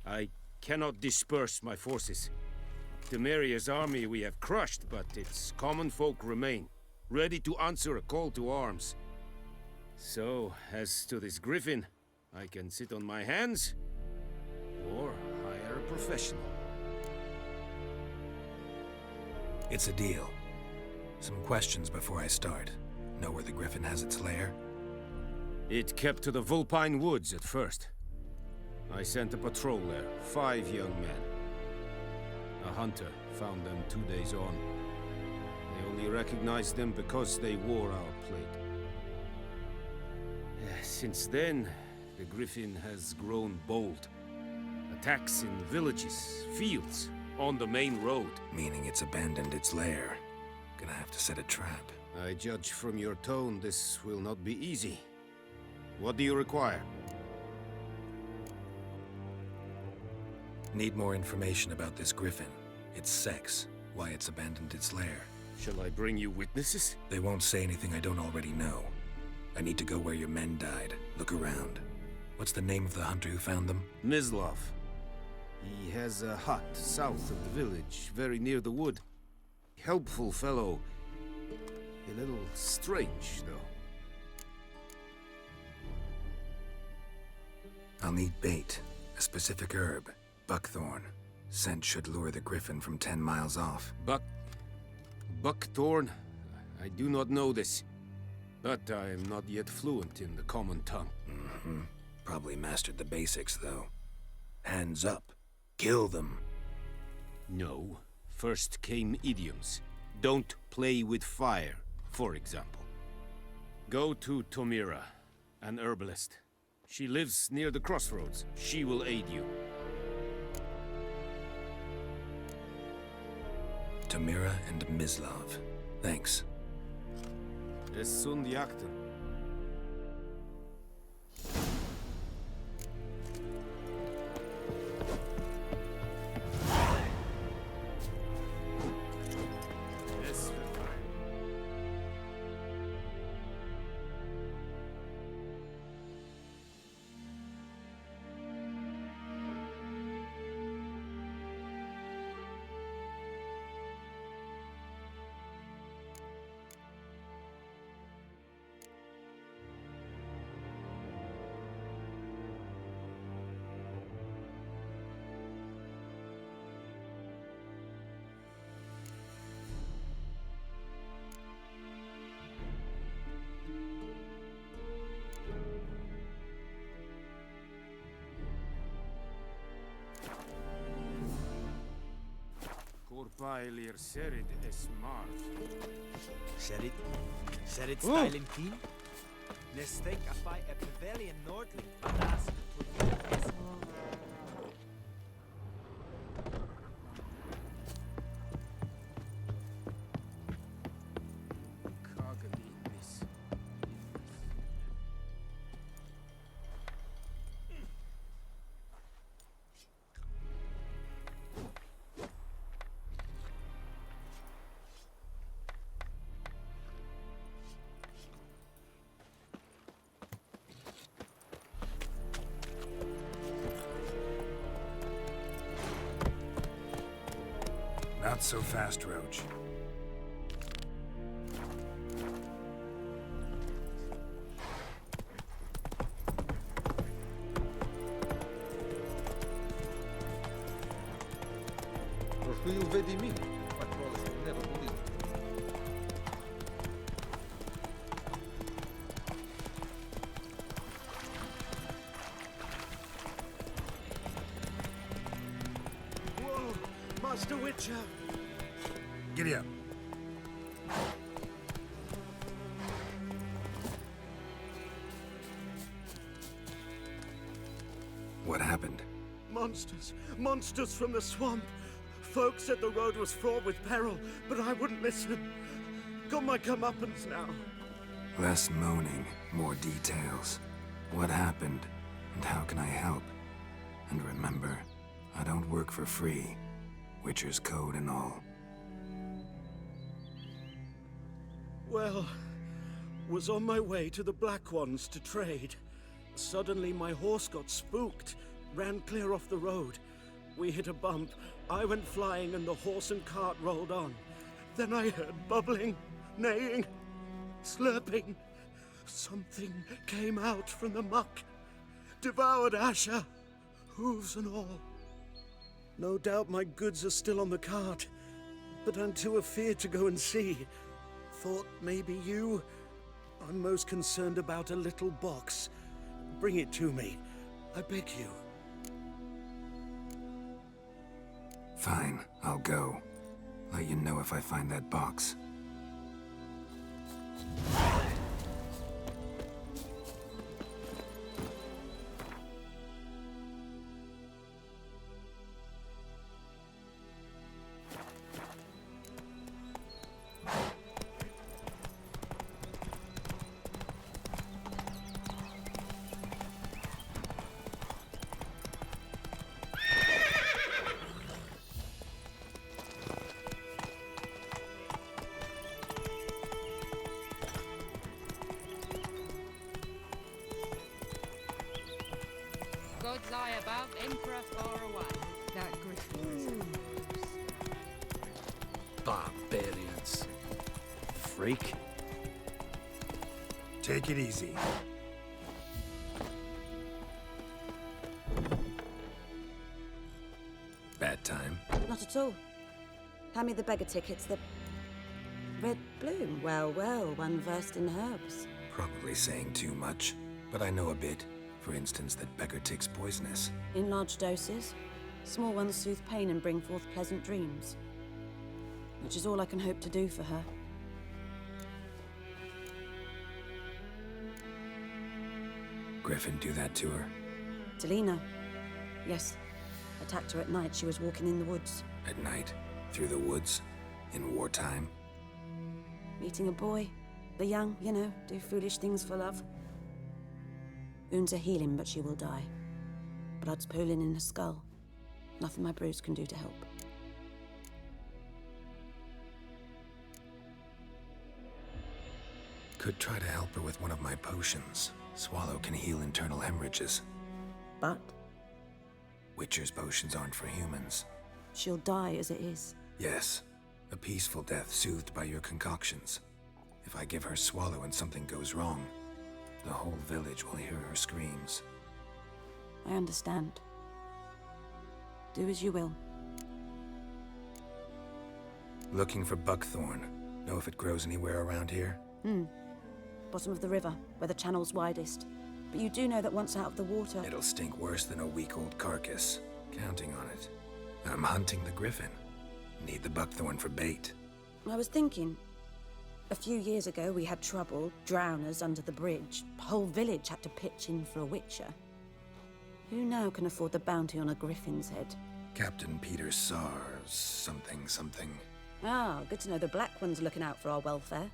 I cannot disperse my forces. Temeria's army we have crushed, but its common folk remain, ready to answer a call to arms. So, as to this griffin, I can sit on my hands, or hire a professional. It's a deal. Some questions before I start. Know where the griffin has its lair? It kept to the Vulpine Woods at first. I sent a patrol there, 5 young men. A hunter found them 2 days on. They only recognized them because they wore our plate. Since then, the griffin has grown bold. Attacks in villages, fields, on the main road. Meaning it's abandoned its lair. Gonna have to set a trap. I judge from your tone this will not be easy. What do you require? Need more information about this griffin. Its sex, why it's abandoned its lair. Shall I bring you witnesses? They won't say anything I don't already know. I need to go where your men died. Look around. What's the name of the hunter who found them? Mislav. He has a hut south of the village, very near the wood. Helpful fellow. A little strange, though. I'll need bait. A specific herb. Buckthorn. Scent should lure the griffin from 10 miles off. Buckthorn? I do not know this. But I am not yet fluent in the common tongue. Mm-hmm. Probably mastered the basics, though. Hands up. Kill them. No. First came idioms. Don't play with fire, for example. Go to Tomira, an herbalist. She lives near the crossroads. She will aid you. Tomira and Mislav. Thanks. Es sunt jakten. Spylir serid esmart. Serid stylen keen? Nestek a fight a pavilion nordling, alas, Not so fast, Roach. Trošku ju vedi mi, patrol ste never believe. Whoa! Master Witcher! Giddy up. What happened? Monsters! Monsters from the swamp! Folks said the road was fraught with peril, but I wouldn't listen. Got my comeuppance now. Less moaning, more details. What happened, and how can I help? And remember, I don't work for free. Witcher's code and all. Well, was on my way to the Black Ones to trade. Suddenly my horse got spooked, ran clear off the road. We hit a bump, I went flying and the horse and cart rolled on. Then I heard bubbling, neighing, slurping. Something came out from the muck, devoured Asher, hooves and all. No doubt my goods are still on the cart, but I'm too afeard to go and see. Thought maybe you? I'm most concerned about a little box. Bring it to me. I beg you. Fine, I'll go. Let you know if I find that box. Gods lie above, Emperor far away. That griffin Barbarians. Freak. Take it easy. Bad time? Not at all. Hand me the beggar tickets, the red bloom. Well, well, one versed in herbs. Probably saying too much, but I know a bit. For instance, that beggar tick's poisonous. In large doses. Small ones soothe pain and bring forth pleasant dreams. Which is all I can hope to do for her. Griffin do that to her? Delina. Yes. Attacked her at night. She was walking in the woods. At night? Through the woods? In wartime? Meeting a boy. The young, you know, do foolish things for love. Wounds are healing, but she will die. Blood's pooling in her skull. Nothing my brews can do to help. Could try to help her with one of my potions. Swallow can heal internal hemorrhages. But? Witcher's potions aren't for humans. She'll die as it is. Yes. A peaceful death soothed by your concoctions. If I give her Swallow and something goes wrong, the whole village will hear her screams. I understand. Do as you will. Looking for buckthorn. Know if it grows anywhere around here? Bottom of the river, where the channel's widest. But you do know that once out of the water... It'll stink worse than a week-old carcass. Counting on it. I'm hunting the griffin. Need the buckthorn for bait. I was thinking, a few years ago we had trouble, drowners under the bridge. The whole village had to pitch in for a witcher. Who now can afford the bounty on a griffin's head? Captain Peter Sars, something. Ah, good to know the Black One's looking out for our welfare.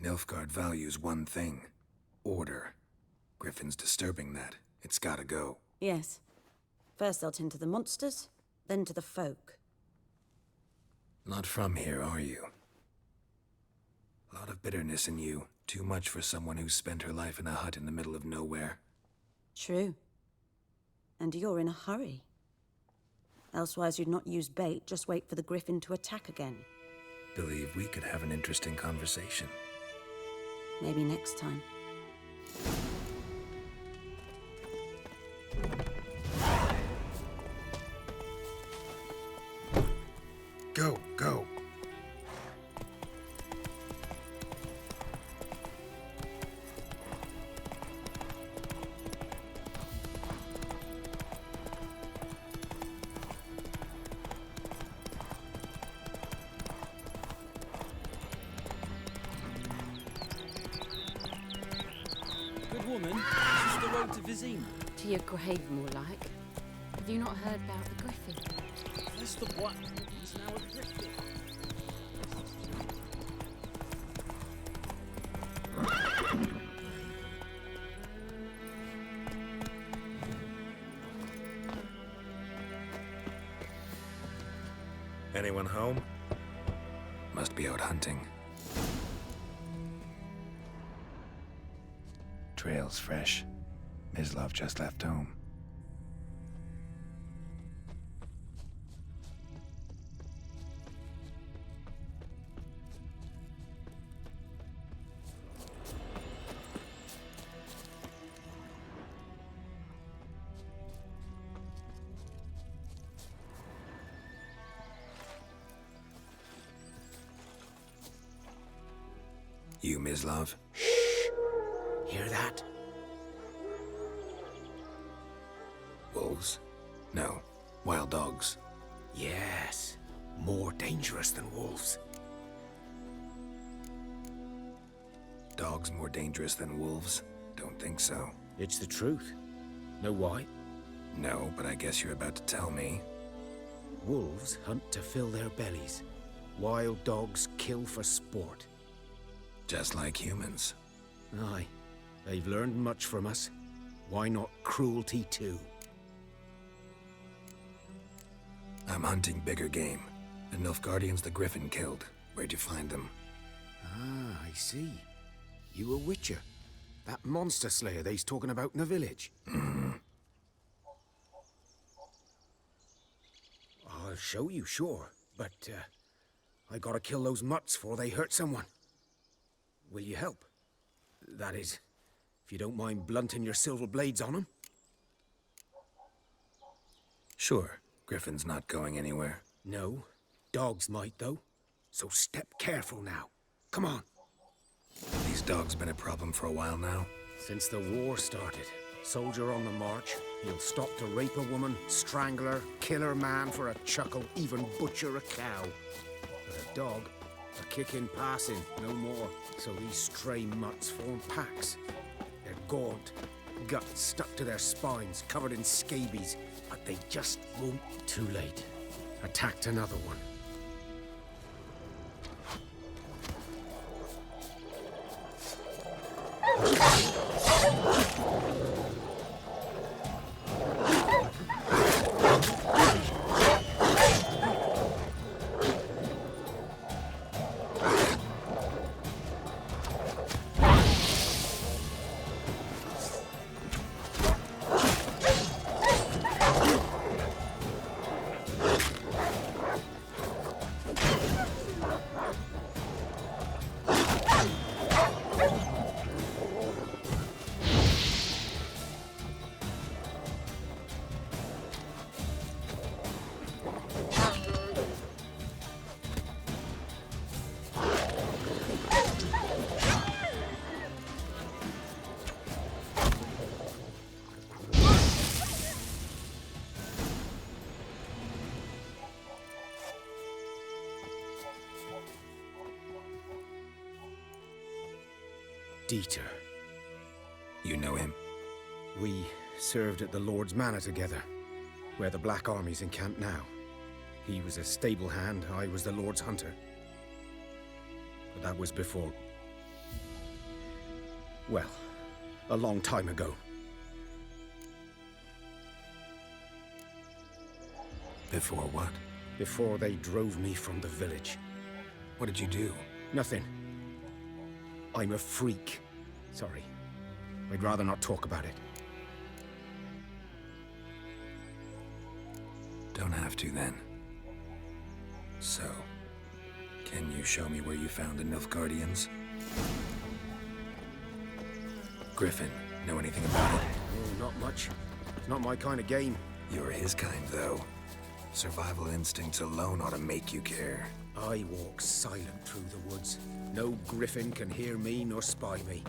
Nilfgaard values one thing. Order. Griffin's disturbing that. It's gotta go. Yes. First they'll tend to the monsters, then to the folk. Not from here, are you? A lot of bitterness in you. Too much for someone who's spent her life in a hut in the middle of nowhere. True. And you're in a hurry. Elsewise you'd not use bait, just wait for the griffin to attack again. Believe we could have an interesting conversation. Maybe next time. Go, go. Good woman, this is the road to Vizima. To your grave, more like. Have you not heard about the griffin? That's the Black One's now a griffin. Anyone home? Must be out hunting. Trail's fresh. Mislav just left home. You, Mislav? Hear that? Wolves? No. Wild dogs. Yes. More dangerous than wolves. Dogs more dangerous than wolves? Don't think so. It's the truth. Know why? No, but I guess you're about to tell me. Wolves hunt to fill their bellies. Wild dogs kill for sport. Just like humans. Aye. They've learned much from us. Why not cruelty too? I'm hunting bigger game. The Nilfgaardians the Griffin killed. Where'd you find them? Ah, I see. You a witcher. That monster slayer they's talking about in the village. I'll show you, sure. But, I gotta kill those mutts before they hurt someone. Will you help? That is, if you don't mind blunting your silver blades on them. Sure. Griffin's not going anywhere. No. Dogs might, though. So step careful now. Come on. These dogs been a problem for a while now? Since the war started. Soldier on the march. He'll stop to rape a woman, strangle her, kill her man for a chuckle, even butcher a cow. But a dog, a kick in passing, no more. So these stray mutts form packs. They're gaunt, guts stuck to their spines, covered in scabies, but they just won't. Too late. Attacked another one. Dieter. You know him? We served at the Lord's Manor together, where the Black Army's encamped now. He was a stable hand, I was the Lord's hunter. But that was before... well, a long time ago. Before what? Before they drove me from the village. What did you do? Nothing. I'm a freak. Sorry. I'd rather not talk about it. Don't have to, then. So, can you show me where you found the Nilfgaardians? Griffin, know anything about it? Oh, not much. It's not my kind of game. You're his kind, though. Survival instincts alone ought to make you care. I walk silent through the woods. No griffin can hear me nor spy me.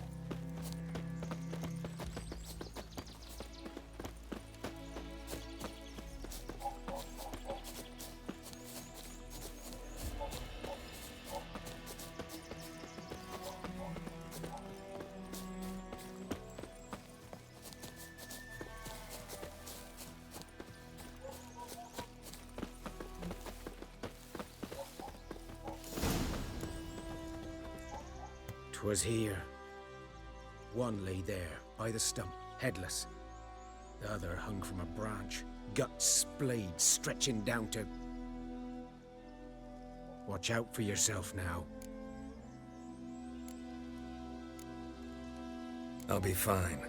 'Twas here. One lay there, by the stump, headless. The other hung from a branch, guts splayed, stretching down to... Watch out for yourself now. I'll be fine.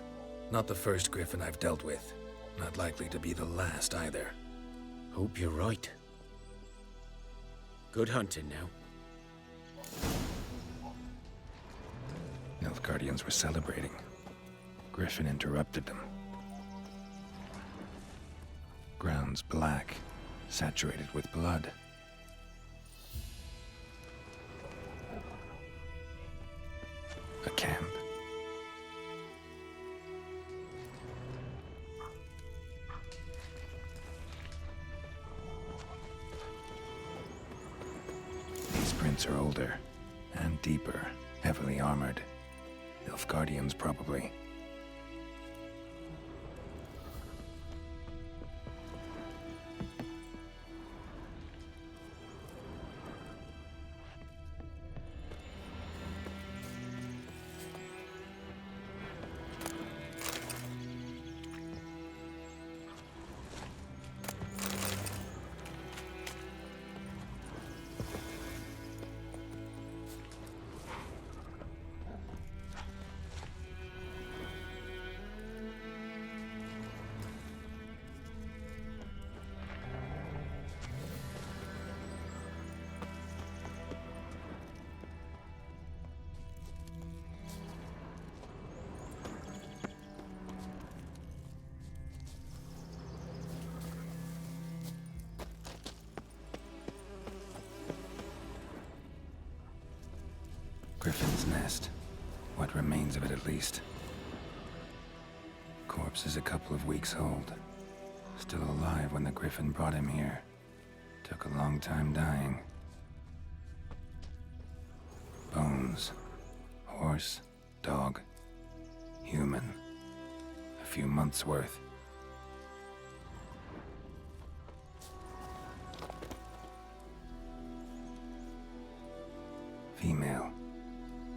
Not the first griffin I've dealt with. Not likely to be the last either. Hope you're right. Good hunting now. Nilfgaardians were celebrating. Griffin interrupted them. Ground's black, saturated with blood. A camp. These prints are older and deeper, heavily armored. Nilfgaardians, probably. Griffin's nest. What remains of it, at least. Corpse is a couple of weeks old. Still alive when the griffin brought him here. Took a long time dying. Bones. Horse. Dog. Human. A few months' worth. Female.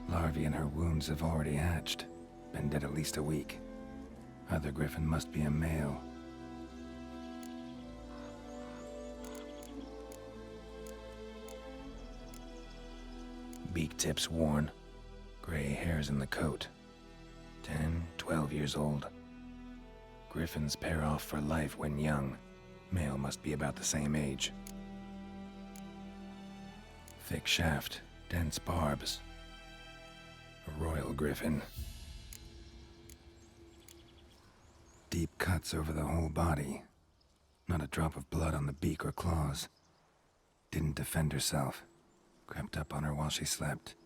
Larvae in her wounds have already hatched. Been dead at least a week. Other griffin must be a male. Beak tips worn. Gray hairs in the coat. 10, 12 years old. Griffins pair off for life when young. Male must be about the same age. Thick shaft, dense barbs. A royal griffin. Deep cuts over the whole body. Not a drop of blood on the beak or claws. Didn't defend herself. Crept up on her while she slept.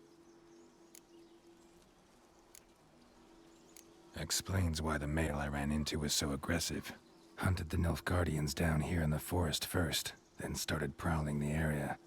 Explains why the male I ran into was so aggressive. Hunted the Nilfgaardians down here in the forest first, then started prowling the area.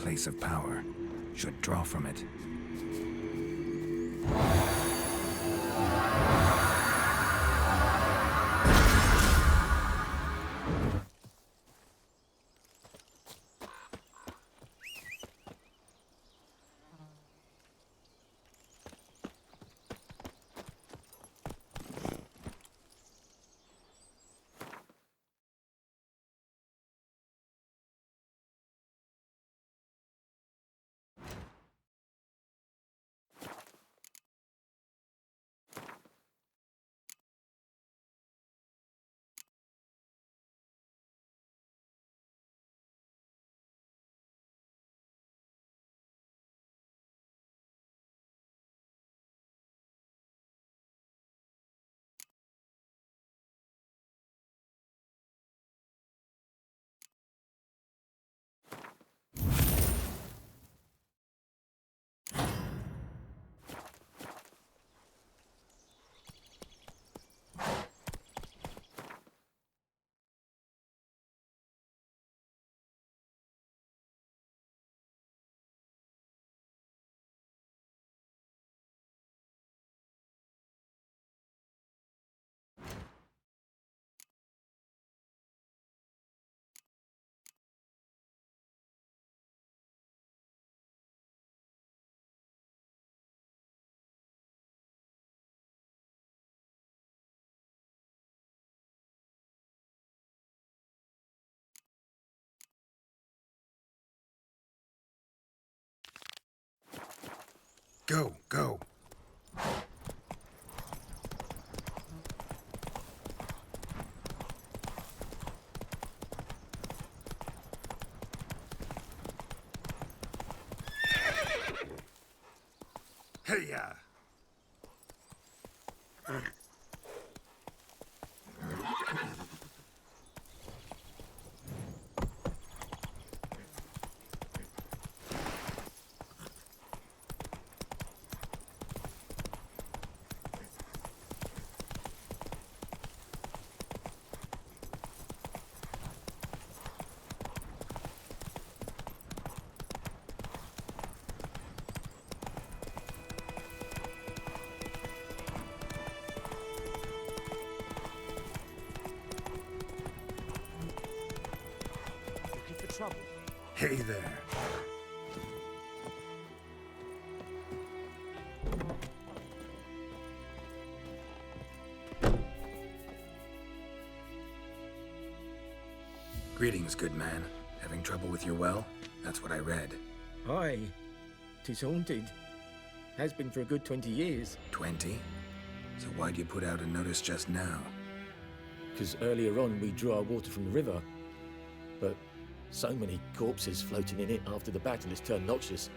place of power should draw from it. Go, go. Hey-ya! Trouble. Hey there. Greetings, good man. Having trouble with your well? That's what I read. Aye. 'Tis haunted. Has been for a good 20 years. 20? So why'd you put out a notice just now? Because earlier on we drew our water from the river, but so many corpses floating in it after the battle it's turned noxious.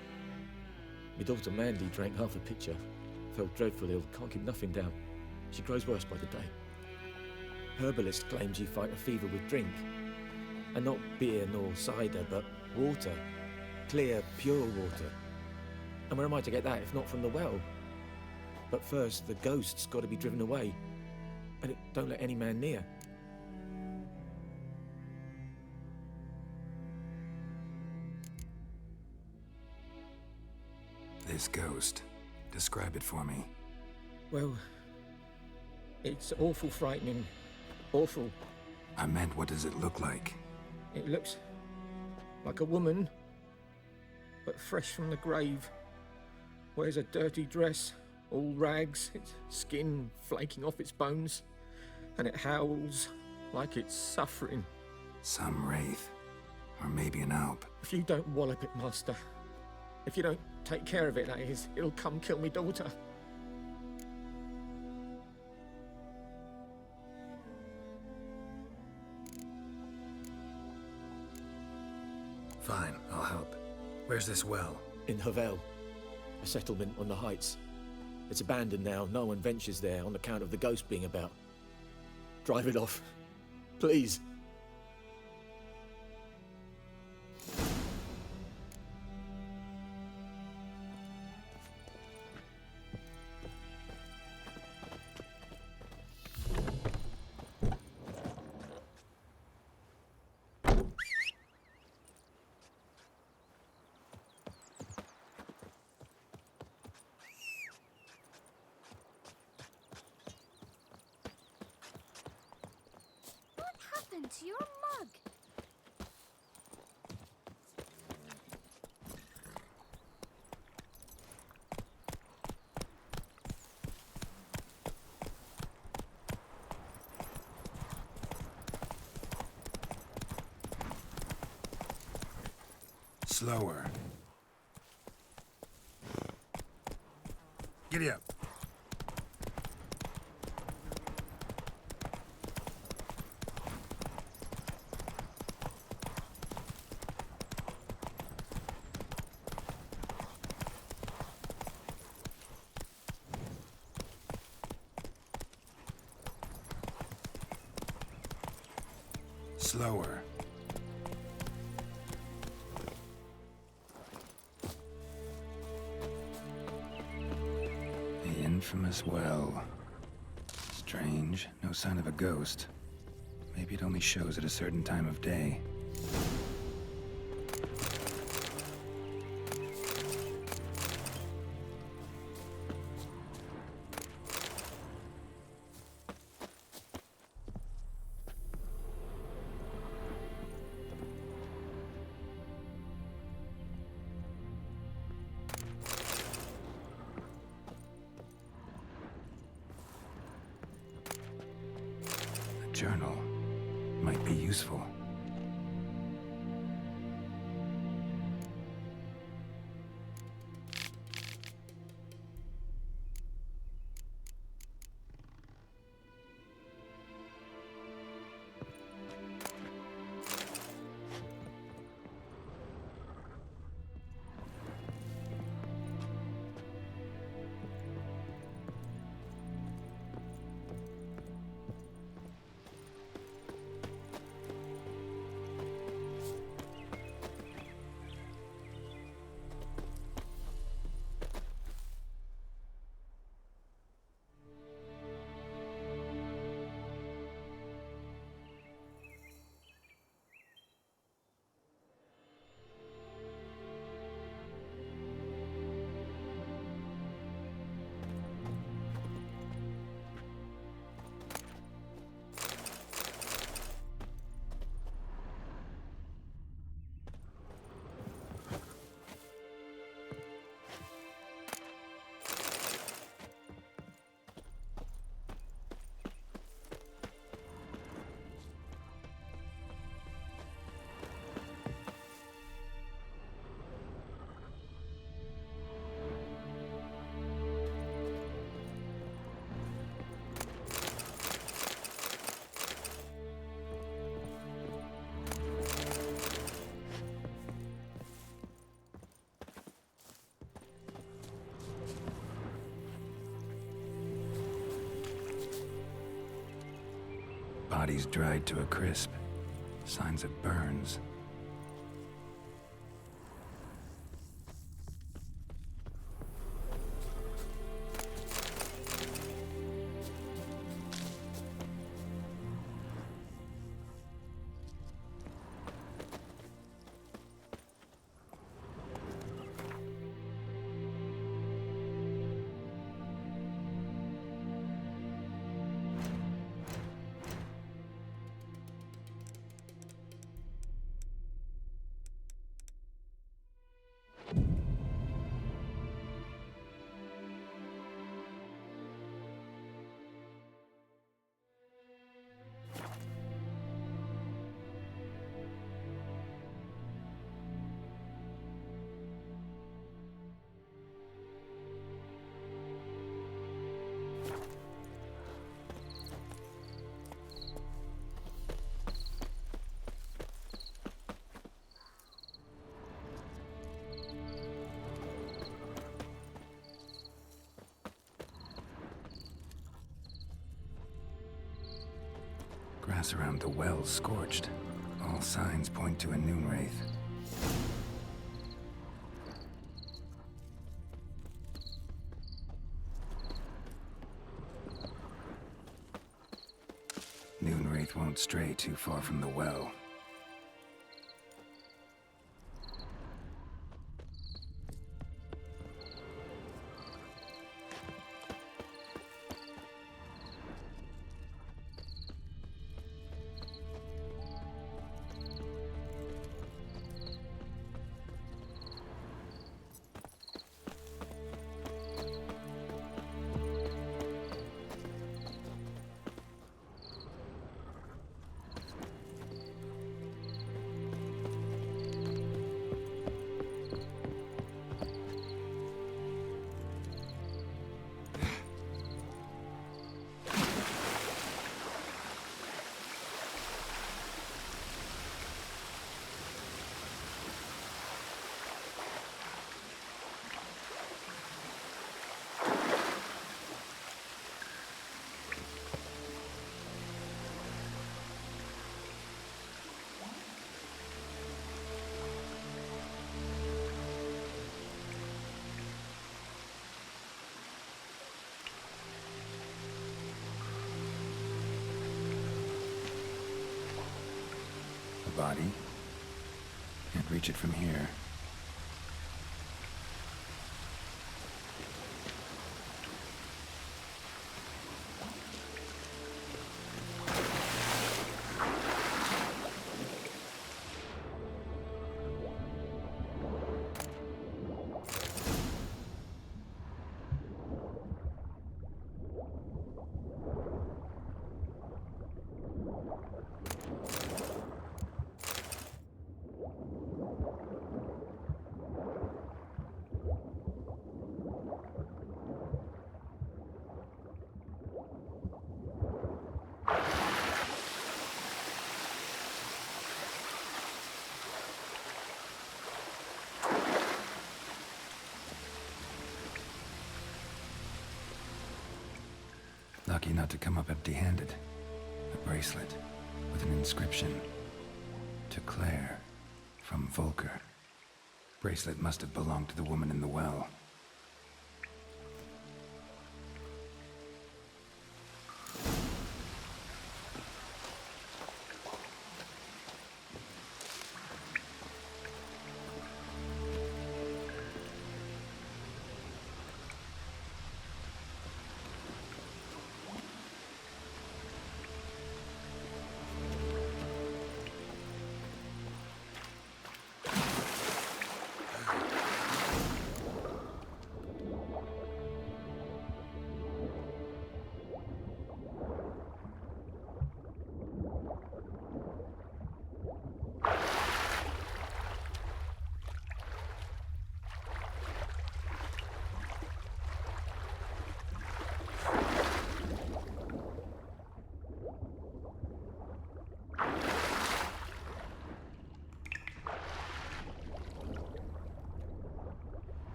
My daughter Mandy drank half a pitcher, fell dreadful ill, can't keep nothing down. She grows worse by the day. Herbalist claims you fight a fever with drink. And not beer nor cider, but water. Clear, pure water. And where am I to get that if not from the well? But first, the ghost's got to be driven away. And it don't let any man near. This ghost. Describe it for me. Well, it's awful frightening. Awful. I meant, what does it look like? It looks like a woman, but fresh from the grave. Wears a dirty dress, all rags, its skin flaking off its bones, and it howls like it's suffering. Some wraith. Or maybe an alp. If you don't wallop it, Master, if you don't take care of it, that is, it'll come kill me daughter. Fine, I'll help. Where's this well? In Havel, a settlement on the heights. It's abandoned now, no one ventures there on account of the ghost being about. Drive it off, please. to your mug. Slower. Giddy up. Slower. The infamous well. Strange, no sign of a ghost. Maybe it only shows at a certain time of day. Journal might be useful. Bodies dried to a crisp. Signs of burns. Grass around the well scorched. All signs point to a noon wraith. Noon wraith won't stray too far from the well. reach it from here. Lucky not to come up empty-handed. A bracelet with an inscription. To Claire, from Volker. Bracelet must have belonged to the woman in the well.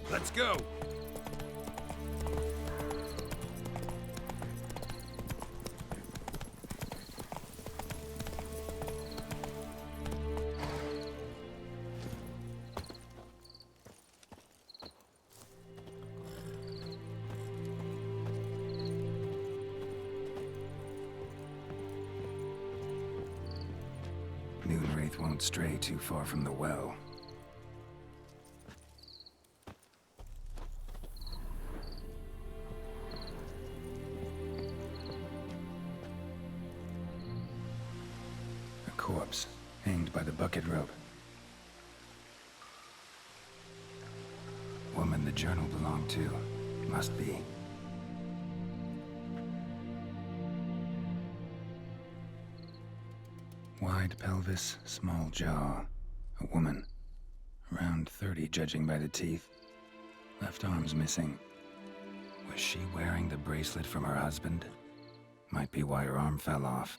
Let's go! path won't stray too far from the well. A corpse, hanged by the bucket rope. Woman the journal belonged to, must be. Wide pelvis, small jaw. A woman. Around 30, judging by the teeth. Left arm's missing. Was she wearing the bracelet from her husband? Might be why her arm fell off.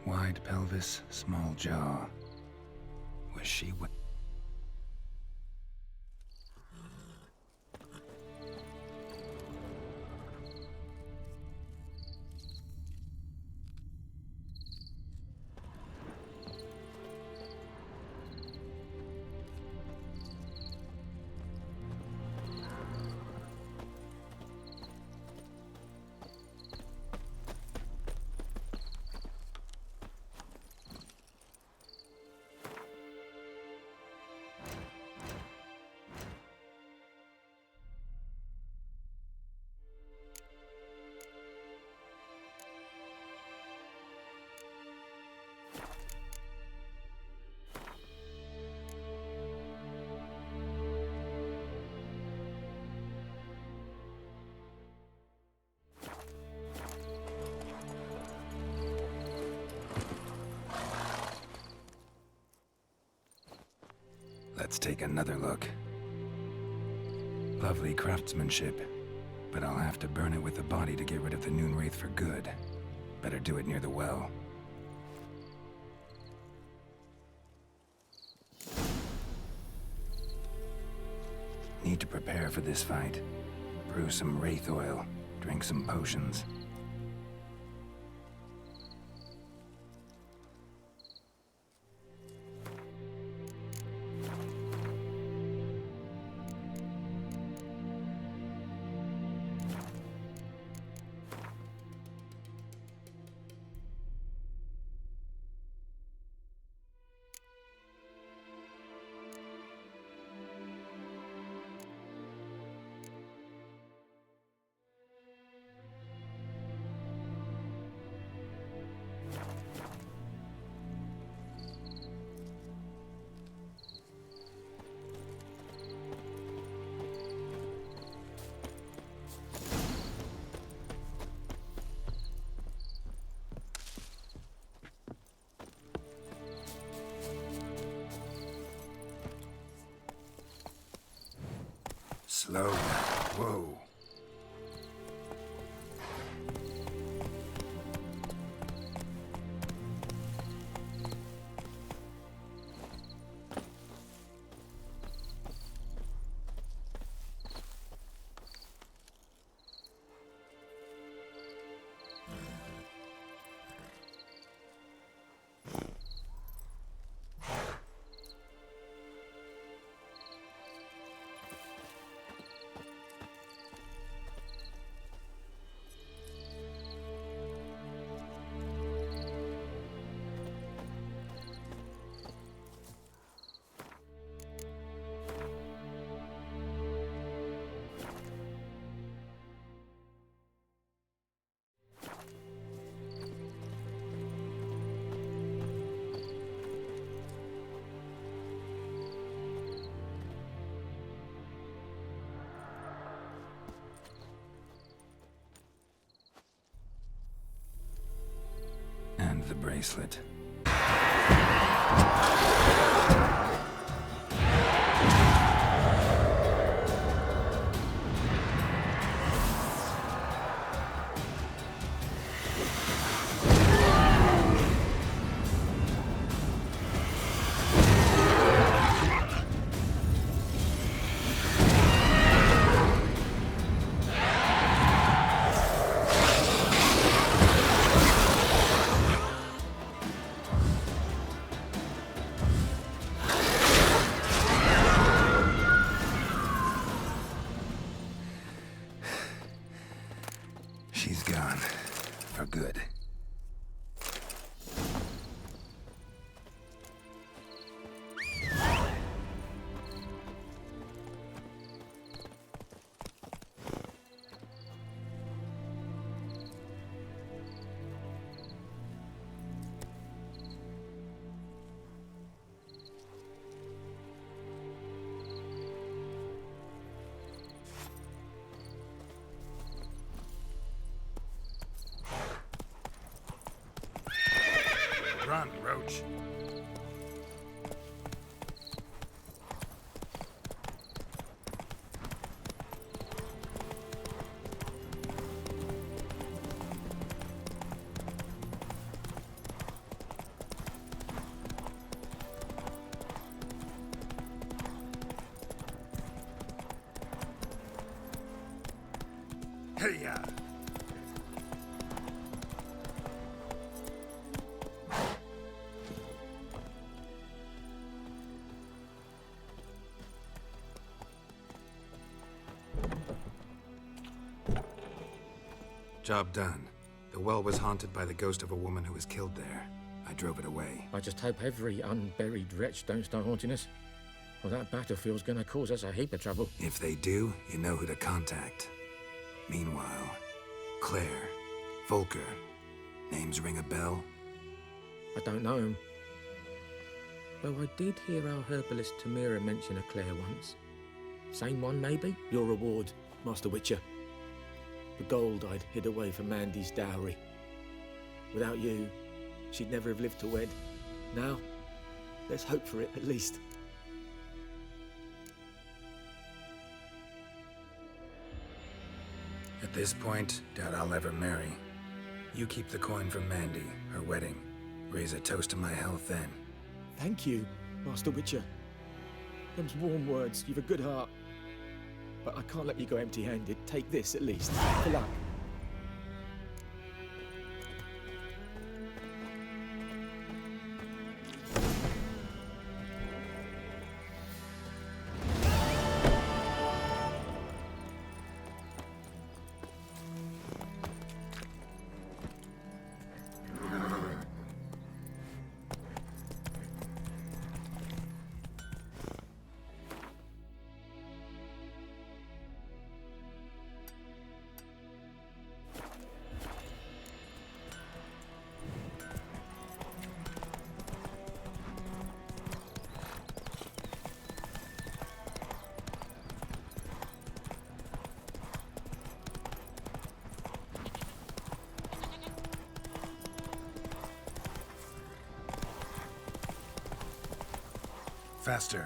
Wide pelvis, small jaw. Was she Let's take another look. Lovely craftsmanship, but I'll have to burn it with the body to get rid of the Noon Wraith for good. Better do it near the well. Need to prepare for this fight. Brew some Wraith oil, drink some potions. Slow. Whoa. And the bracelet. She's gone. For good. Run, Roach. Hey-ya! Job done. The well was haunted by the ghost of a woman who was killed there. I drove it away. I just hope every unburied wretch don't start haunting us. Well, that battlefield's gonna cause us a heap of trouble. If they do, you know who to contact. Meanwhile, Claire, Volker, names ring a bell? I don't know him. Though I did hear our herbalist Tamira mention a Claire once. Same one, maybe? Your reward, Master Witcher. The gold I'd hid away for Mandy's dowry. Without you, she'd never have lived to wed. Now, let's hope for it, at least. At this point, doubt I'll ever marry. You keep the coin from Mandy, her wedding. Raise a toast to my health then. Thank you, Master Witcher. Them's warm words, you've a good heart. But I can't let you go empty-handed. Take this, at least. For luck. Faster.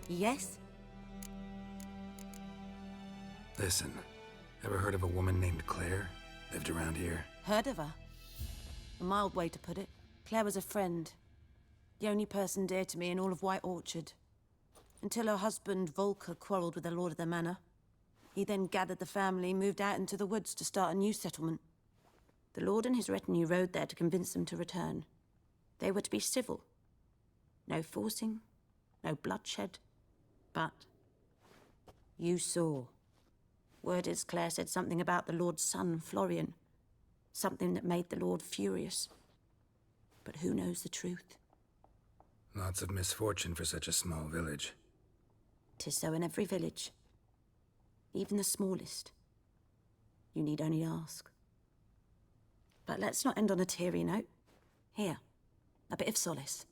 Yes? Listen, ever heard of a woman named Claire? Lived around here? Heard of her? A mild way to put it. Claire was a friend. The only person dear to me in all of White Orchard. Until her husband, Volker, quarreled with the lord of the manor. He then gathered the family, moved out into the woods to start a new settlement. The lord and his retinue rode there to convince them to return. They were to be civil. No forcing, no bloodshed. But you saw. Word is Claire said something about the Lord's son, Florian. Something that made the Lord furious. But who knows the truth? Lots of misfortune for such a small village. 'Tis so in every village. Even the smallest. You need only ask. But let's not end on a teary note. Here, a bit of solace.